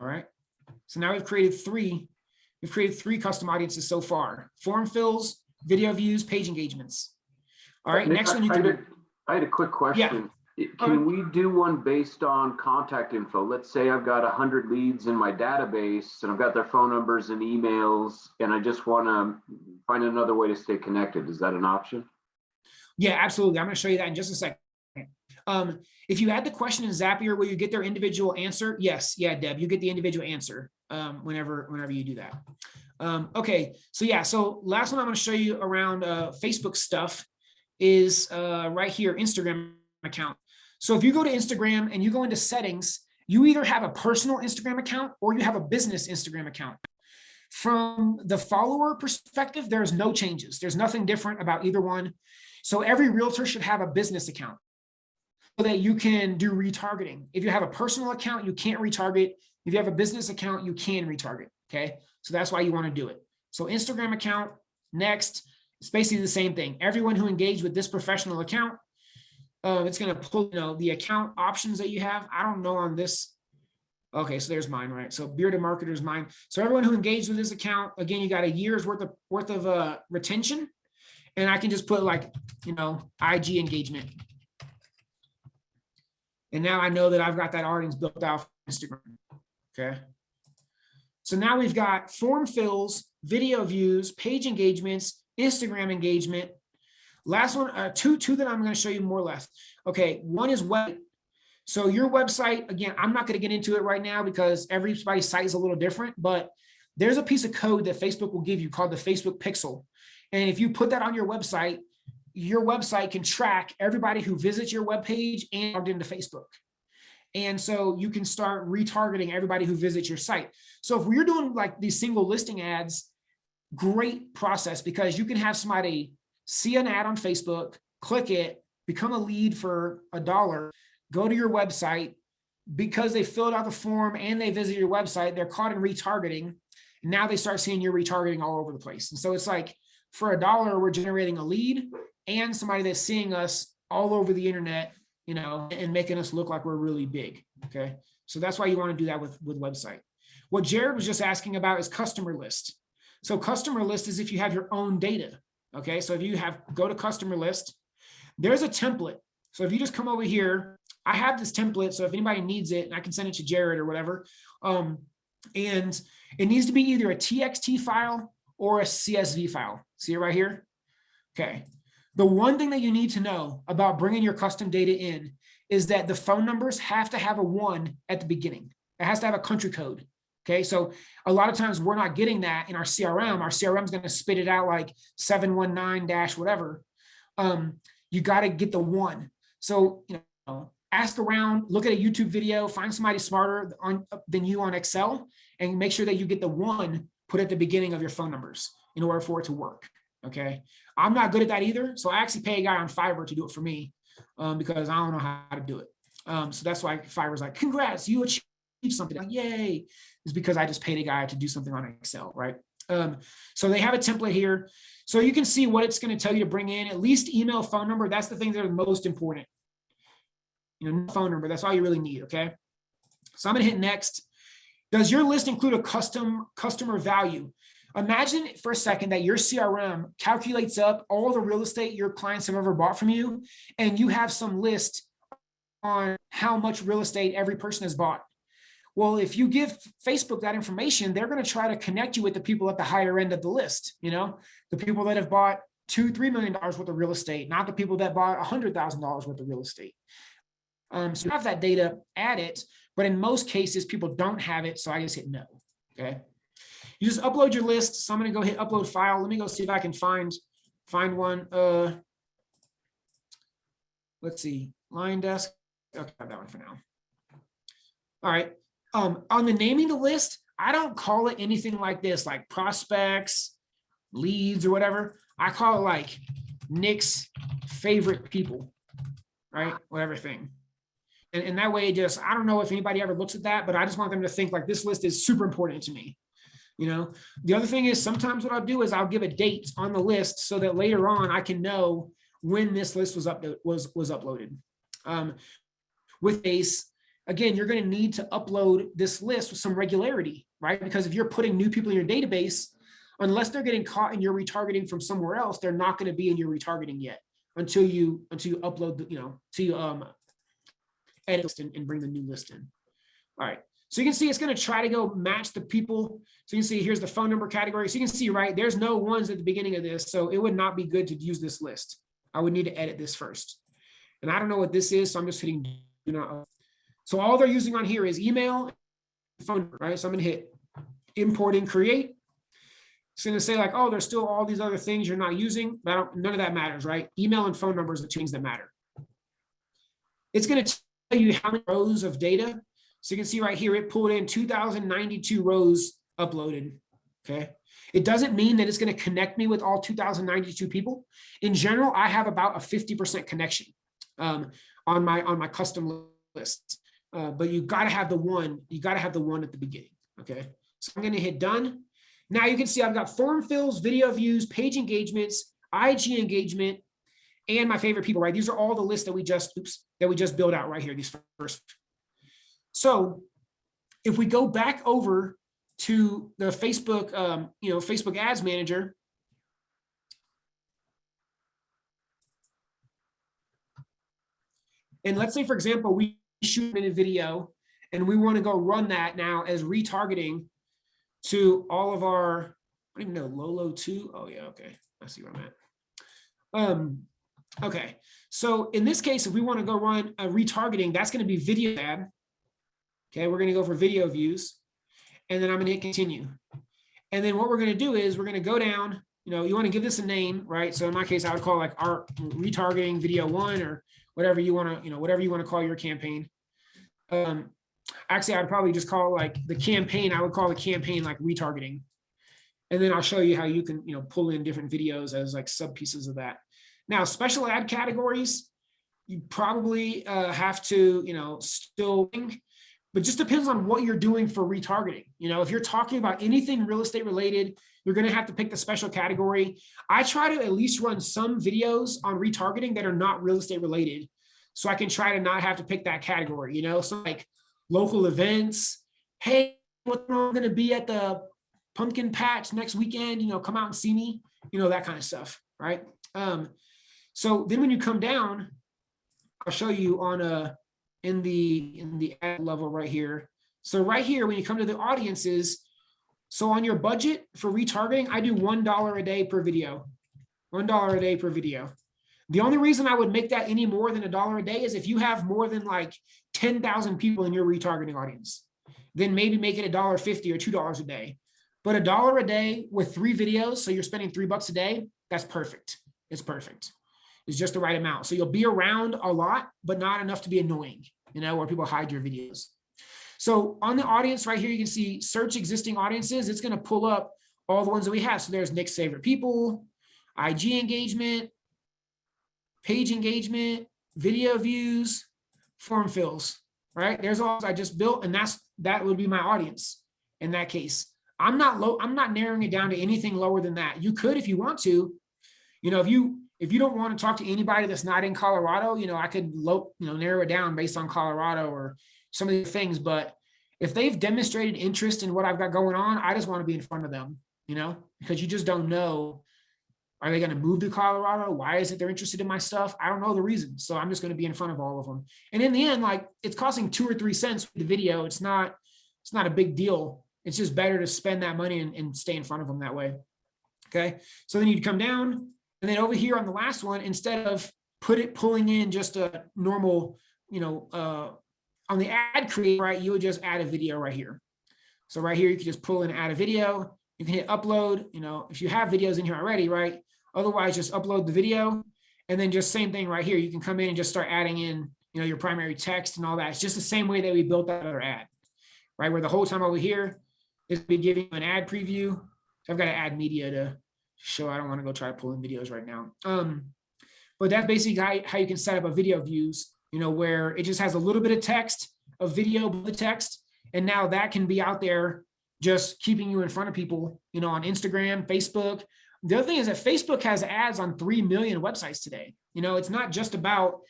All right. So now we've created three custom audiences so far: form fills, video views, page engagements. All right. Next one you can do.
I had a quick question. Yeah. Can we do one based on contact info? Let's say I've got 100 leads in my database and I've got their phone numbers and emails, and I just want to find another way to stay connected. Is that an option?
Yeah, absolutely. I'm going to show you that in just a second. If you add the question in Zapier, will you get their individual answer? Yes. Yeah, Deb, you get the individual answer whenever you do that. Okay. So yeah, so last one I'm going to show you around Facebook stuff is right here, Instagram account. So if you go to Instagram and you go into settings, you either have a personal Instagram account or you have a business Instagram account. From the follower perspective, there's no changes. There's nothing different about either one. So every realtor should have a business account so that you can do retargeting. If you have a personal account, you can't retarget. If you have a business account, you can retarget. Okay. So that's why you want to do it. So Instagram account, next, it's basically the same thing. Everyone who engaged with this professional account, it's going to pull, you know, the account options that you have. I don't know on this. Okay, so there's mine, right? So bearded marketer's mine. So everyone who engaged with this account, again, you got a year's worth of retention, and I can just put like, you know, IG engagement. And now I know that I've got that audience built out for Instagram. Okay. So now we've got form fills, video views, page engagements, Instagram engagement. Last one, two that I'm going to show you more or less. Okay, one is web. So your website, again, I'm not going to get into it right now because everybody's site is a little different, but there's a piece of code that Facebook will give you called the Facebook Pixel. And if you put that on your website can track everybody who visits your webpage and logged into Facebook. And so you can start retargeting everybody who visits your site. So if we're doing like these single listing ads, great process, because you can have somebody see an ad on Facebook, click it, become a lead for $1, go to your website. Because they filled out the form and they visit your website, they're caught in retargeting. And now they start seeing your retargeting all over the place. And so it's like for $1, we're generating a lead and somebody that's seeing us all over the internet, you know, and making us look like we're really big. Okay. So that's why you want to do that with website. What Jared was just asking about is customer list. So customer list is if you have your own data. Okay. So if you go to customer list, there's a template. So if you just come over here, I have this template. So if anybody needs it, I can send it to Jared or whatever. And it needs to be either a TXT file or a CSV file. See it right here? Okay. The one thing that you need to know about bringing your custom data in is that the phone numbers have to have a 1 at the beginning. It has to have a country code. Okay. So a lot of times we're not getting that in our CRM. Our CRM is going to spit it out like 719- whatever. You got to get the 1. So, you know, ask around, look at a YouTube video, find somebody smarter than you on Excel, and make sure that you get the 1 put at the beginning of your phone numbers in order for it to work. Okay. I'm not good at that either. So I actually pay a guy on Fiverr to do it for me because I don't know how to do it. So that's why Fiverr's like, congrats, you achieved something. Like, yay. It's because I just paid a guy to do something on Excel, right? So they have a template here. So you can see what it's going to tell you to bring in, at least email, phone number. That's the things that are most important. You know, phone number, that's all you really need, okay? So I'm going to hit next. Does your list include a customer value? Imagine for a second that your CRM calculates up all the real estate your clients have ever bought from you, and you have some list on how much real estate every person has bought. Well, if you give Facebook that information, they're going to try to connect you with the people at the higher end of the list, you know, the people that have bought $2-3 million worth of real estate, not the people that bought $100,000 worth of real estate. So you have that data, add it, but in most cases, people don't have it. So I just hit no. Okay. You just upload your list. So I'm going to go hit upload file. Let me go see if I can find one. Let's see, line desk. Okay, I have that one for now. All right. On the naming the list, I don't call it anything like this, like prospects, leads, or whatever. I call it like Nick's favorite people, right? Whatever thing. And that way, I don't know if anybody ever looks at that, but I just want them to think like this list is super important to me. You know, the other thing is sometimes what I'll do is I'll give a date on the list so that later on I can know when this list was uploaded. With Ace, again, you're going to need to upload this list with some regularity, right? Because if you're putting new people in your database, unless they're getting caught in your retargeting from somewhere else, they're not going to be in your retargeting yet until you upload the, till you edit and bring the new list in. All right. So you can see it's going to try to go match the people. So you can see here's the phone number category. So you can see, right, there's no 1s at the beginning of this. So it would not be good to use this list. I would need to edit this first. And I don't know what this is. So I'm just hitting do not. So all they're using on here is email, and phone number, right? So I'm going to hit import and create. It's going to say like, oh, there's still all these other things you're not using. But none of that matters, right? Email and phone numbers are the things that matter. It's going to tell you how many rows of data. So you can see right here, it pulled in 2,092 rows uploaded, okay? It doesn't mean that it's gonna connect me with all 2,092 people. In general, I have about a 50% connection on my custom list, but you gotta have the 1, at the beginning, okay? So I'm gonna hit done. Now you can see I've got form fills, video views, page engagements, IG engagement, and my favorite people, right? These are all the lists that we just built out right here, these first. So if we go back over to the Facebook, Facebook Ads Manager, and let's say, for example, we shoot in a video and we want to go run that now as retargeting to all of our, I don't even know, Lolo 2. Oh yeah, okay. I see where I'm at. Okay, so in this case, if we want to go run a retargeting, that's going to be video ad. Okay, we're going to go for video views, and then I'm going to hit continue. And then what we're going to do is we're going to go down. You want to give this a name, right? So in my case, I would call like our retargeting video 1 or whatever you want to, whatever you want to call your campaign. Actually, I'd probably just call like the campaign. I would call the campaign like retargeting. And then I'll show you how you can, pull in different videos as like sub pieces of that. Now, special ad categories, you probably have to, still, but just depends on what you're doing for retargeting. If you're talking about anything real estate related, you're going to have to pick the special category. I try to at least run some videos on retargeting that are not real estate related, so I can try to not have to pick that category, so like local events. Hey, what's going to be at the pumpkin patch next weekend? Come out and see me, that kind of stuff, right? So then when you come down, I'll show you on in the ad level right here. So right here, when you come to the audiences, so on your budget for retargeting, I do $1 a day per video, $1 a day per video. The only reason I would make that any more than $1 a day is if you have more than like 10,000 people in your retargeting audience, then maybe make it $1.50 or $2 a day. But $1 a day with 3 videos, so you're spending $3 a day, that's perfect. It's perfect. It's just the right amount. So you'll be around a lot, but not enough to be annoying, where people hide your videos. So on the audience right here, you can see search existing audiences. It's going to pull up all the ones that we have. So there's Nick's favorite people, IG engagement, page engagement, video views, form fills, right? There's all I just built, and that would be my audience in that case. I'm not narrowing it down to anything lower than that. You could, if you want to, if you don't want to talk to anybody that's not in Colorado, I could narrow it down based on Colorado or some of the things. But if they've demonstrated interest in what I've got going on, I just want to be in front of them, because you just don't know. Are they going to move to Colorado? Why is it they're interested in my stuff? I don't know the reason. So I'm just going to be in front of all of them. And in the end, like, it's costing 2 or 3 cents for the video. It's not a big deal. It's just better to spend that money and stay in front of them that way. Okay. So then you'd come down, and then over here on the last one, instead of pulling in just a normal, on the ad create, right, you would just add a video right here. So right here, you can just pull in, add a video. You can hit upload, if you have videos in here already, right? Otherwise, just upload the video. And then just same thing right here. You can come in and just start adding in, your primary text and all that. It's just the same way that we built that other ad, right? Where the whole time over here is be giving you an ad preview. So I've got to add media to show. I don't want to go try to pull in videos right now. But that's basically how you can set up a video views, where it just has a little bit of text, a video, the text, and now that can be out there just keeping you in front of people, on Instagram, Facebook. The other thing is that Facebook has ads on 3 million websites today. It's not just about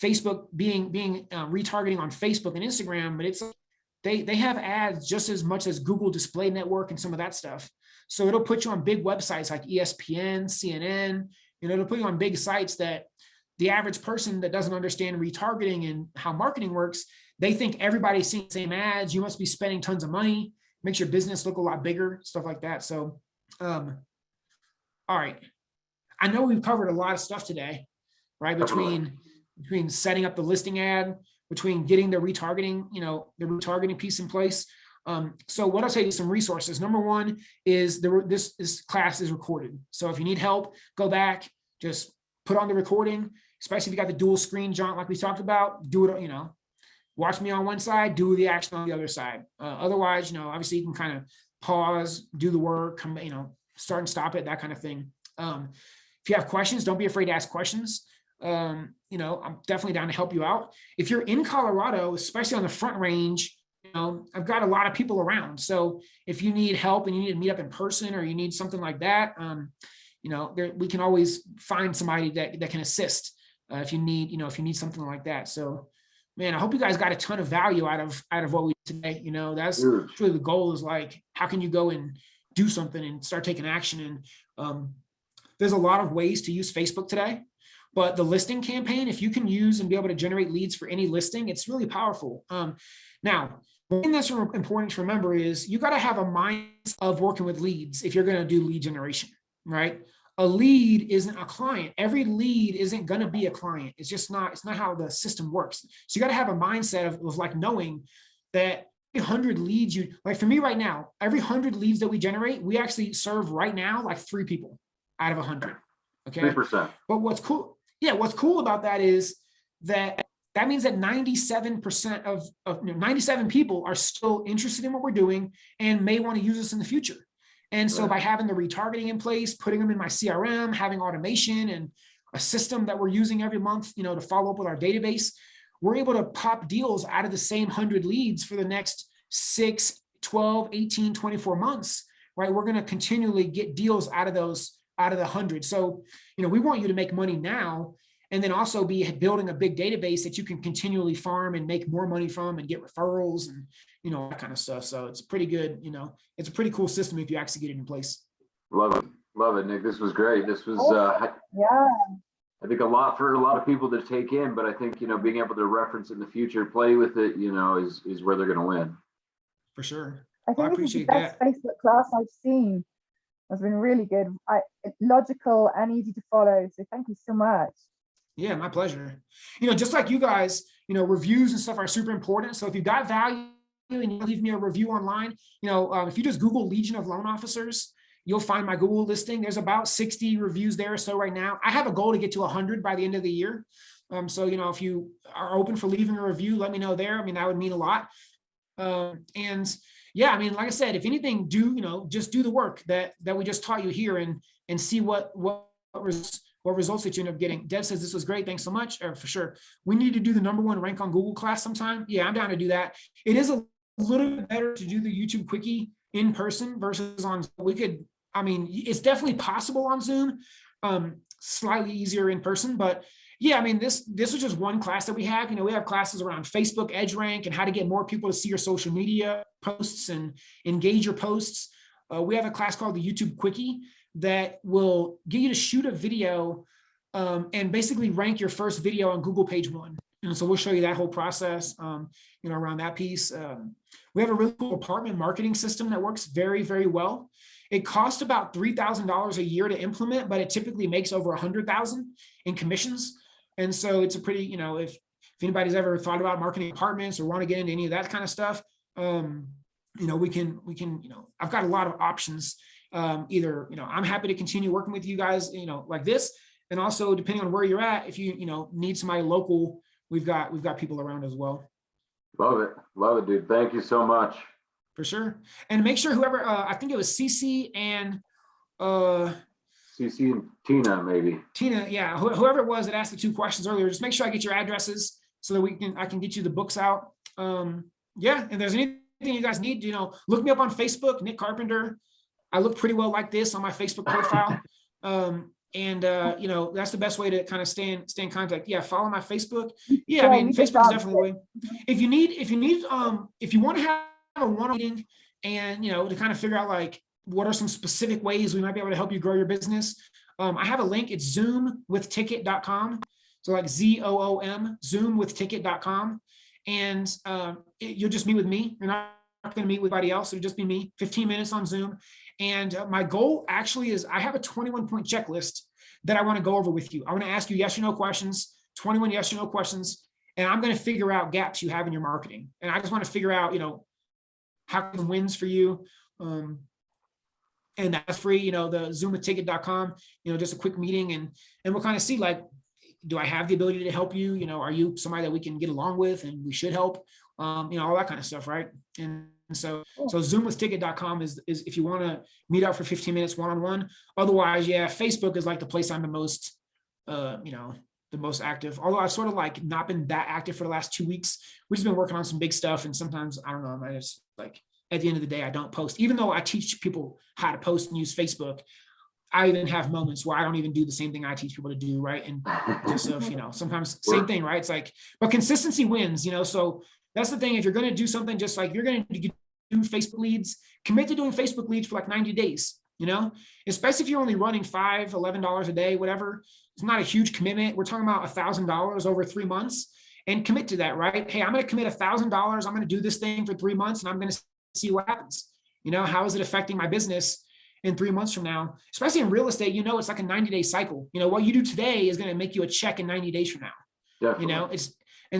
Facebook being retargeting on Facebook and Instagram, but it's they have ads just as much as Google Display Network and some of that stuff. So it'll put you on big websites like ESPN, CNN. It'll put you on big sites that the average person that doesn't understand retargeting and how marketing works, they think everybody's seeing the same ads. You must be spending tons of money. Makes your business look a lot bigger, stuff like that. So, all right. I know we've covered a lot of stuff today, right? Between setting up the listing ad, between getting the retargeting, the retargeting piece in place. So what I'll say is some resources. Number one is this class is recorded. So if you need help, go back, just put on the recording, especially if you got the dual screen jaunt like we talked about, do it, watch me on one side, do the action on the other side. Otherwise, obviously you can kind of pause, do the work, start and stop it, that kind of thing. If you have questions, don't be afraid to ask questions. I'm definitely down to help you out. If you're in Colorado, especially on the Front Range, I've got a lot of people around. So if you need help and you need to meet up in person or you need something like that, we can always find somebody that can assist if you need something like that. So, man, I hope you guys got a ton of value out of what we did today. That's really the goal, is like, how can you go and do something and start taking action? And there's a lot of ways to use Facebook today, but the listing campaign, if you can use and be able to generate leads for any listing, it's really powerful. Now, one thing that's important to remember is you got to have a mind of working with leads if you're going to do lead generation, right? a lead isn't a client. Every lead isn't going to be a client. It's just not, it's not how the system works. So you got to have a mindset of like knowing that 100 leads you, like for me right now, every 100 leads that we generate, we actually serve right now like 3 people out of 100. Okay.
3%.
But what's cool, yeah, what's cool about that is that that means that 97% of 97 people are still interested in what we're doing and may want to use us in the future. And so by having the retargeting in place, putting them in my CRM, having automation and a system that we're using every month, to follow up with our database, we're able to pop deals out of the same 100 leads for the next 6, 12, 18, 24 months, right? We're going to continually get deals out of those, out of the 100. So, we want you to make money now, and then also be building a big database that you can continually farm and make more money from and get referrals and, that kind of stuff. So it's pretty good. It's a pretty cool system if you actually get it in place.
Love it, Nick. This was great. This was,
Yeah.
I think a lot for a lot of people to take in, but I think, being able to reference it in the future, play with it, is where they're going to win.
For sure.
I think this is the best Facebook class I've seen. It's been really good. Logical and easy to follow. So thank you so much.
Yeah, my pleasure. Just like you guys, reviews and stuff are super important. So if you got value and you leave me a review online, if you just Google Legion of Loan Officers, you'll find my Google listing. There's about 60 reviews there. So right now I have a goal to get to 100 by the end of the year. So, if you are open for leaving a review, let me know there. That would mean a lot. And yeah, like I said, if anything, just do the work that we just taught you here and see what results that you end up getting. Deb says this was great. Thanks so much. For sure. We need to do the #1 rank on Google class sometime. Yeah, I'm down to do that. It is a little bit better to do the YouTube quickie in person versus on. We could, it's definitely possible on Zoom, slightly easier in person, but yeah, this was just one class that we have. We have classes around Facebook Edge Rank and how to get more people to see your social media posts and engage your posts. We have a class called the YouTube Quickie that will get you to shoot a video and basically rank your first video on Google page 1. And so we'll show you that whole process, around that piece. We have a really cool apartment marketing system that works very, very well. It costs about $3,000 a year to implement, but it typically makes over $100,000 in commissions. And so it's a pretty, if anybody's ever thought about marketing apartments or want to get into any of that kind of stuff, we can, I've got a lot of options. Either, I'm happy to continue working with you guys, like this. And also depending on where you're at, if you, need somebody local, we've got people around as well.
Love it, dude. Thank you so much.
For sure. And make sure whoever, I think it was CC and
Tina, maybe.
Tina, yeah, whoever it was that asked the 2 questions earlier, just make sure I get your addresses so that I can get you the books out. Yeah, and there's anything you guys need, look me up on Facebook, Nick Carpenter. I look pretty well like this on my Facebook profile. That's the best way to kind of stay in contact. Yeah, follow my Facebook. Yeah, Facebook is definitely the way. If you want to have a one-on-one meeting and, to kind of figure out like, what are some specific ways we might be able to help you grow your business? I have a link. It's zoomwithticket.com. So like ZOOM, zoomwithticket.com. And you'll just meet with me. You're not going to meet with anybody else. It'll just be me, 15 minutes on Zoom. And my goal actually is I have a 21-point checklist that I want to go over with you. I want to ask you yes or no questions, 21 yes or no questions. And I'm going to figure out gaps you have in your marketing. And I just want to figure out, how can wins for you. And that's free, the zoomwithticket.com, just a quick meeting and we'll kind of see like, do I have the ability to help you? Are you somebody that we can get along with and we should help? All that kind of stuff, right? And so zoomwithticket.com is if you want to meet up for 15 minutes one-on-one. Otherwise, yeah, Facebook is like the place I'm the most, the most active. Although I've sort of like not been that active for the last 2 weeks. We've just been working on some big stuff. And sometimes, I don't know, I just like, at the end of the day, I don't post. Even though I teach people how to post and use Facebook, I even have moments where I don't even do the same thing I teach people to do, right? And just sometimes same thing, right? It's like, but consistency wins, so that's the thing. If you're going to do something, just like you're going to do Facebook leads, commit to doing Facebook leads for like 90 days, especially if you're only running $5, $11 a day, whatever. It's not a huge commitment. We're talking about $1,000 over 3 months and commit to that, right? Hey, I'm going to commit $1,000. I'm going to do this thing for 3 months and I'm going to see what happens. How is it affecting my business? in 3 months from now, especially in real estate, it's like a 90-day cycle. What you do today is going to make you a check in 90 days from now.
Definitely.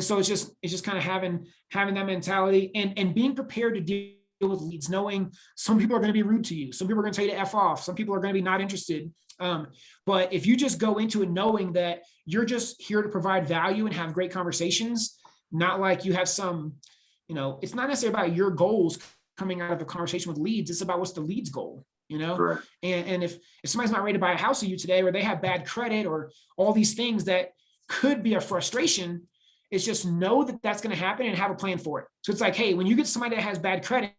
So it's just kind of having that mentality and being prepared to deal with leads, knowing some people are going to be rude to you. Some people are going to tell you to F off. Some people are going to be not interested. But if you just go into it knowing that you're just here to provide value and have great conversations, not like you have some, it's not necessarily about your goals coming out of a conversation with leads. It's about what's the lead's goal,
Correct.
and if somebody's not ready to buy a house of you today, or they have bad credit or all these things that could be a frustration, it's just know that that's going to happen and have a plan for it. So it's like, hey, when you get somebody that has bad credit,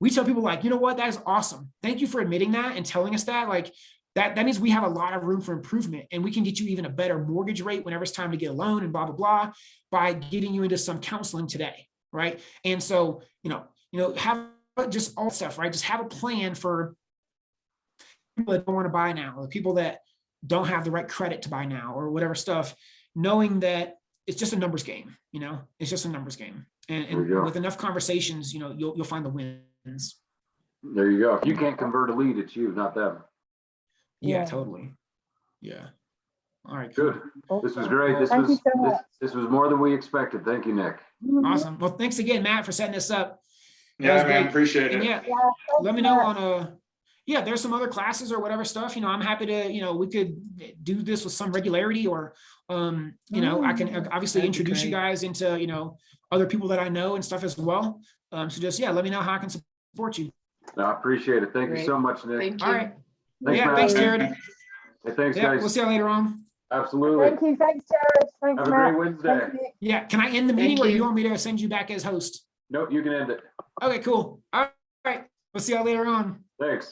we tell people like, you know what, that is awesome. Thank you for admitting that and telling us that. Like that means we have a lot of room for improvement, and we can get you even a better mortgage rate whenever it's time to get a loan and blah, blah, blah, by getting you into some counseling today. Right. And so, have just all stuff, right? Just have a plan for people that don't want to buy now, or the people that don't have the right credit to buy now, or whatever stuff, knowing that it's just a numbers game, it's just a numbers game. And with enough conversations, you'll find the wins.
There you go. If you can't convert a lead, it's you, not them.
Yeah, totally. Yeah. All right.
Good. This was great. This was more than we expected. Thank you, Nick.
Awesome. Well, thanks again, Matt, for setting this up.
Yeah, man, appreciate it.
And let me know on there's some other classes or whatever stuff. I'm happy to, we could do this with some regularity, or I can obviously introduce you guys into, other people that I know and stuff as well. So just let me know how I can support you.
I appreciate it. Thank you so much, Nick.
Thank you.
All right.
Thanks, Matt.
Thanks, Jared.
Hey, thanks, guys.
We'll see you later on.
Absolutely.
Thank you. Thanks, Jared. Thanks,
Have a
Matt.
great Wednesday.
Thank you.
Yeah. Can I end the meeting,
Thank
or do
you.
you want me to send you back as host?
No, you can end it.
Okay, cool. All right. We'll see y'all later on.
Thanks.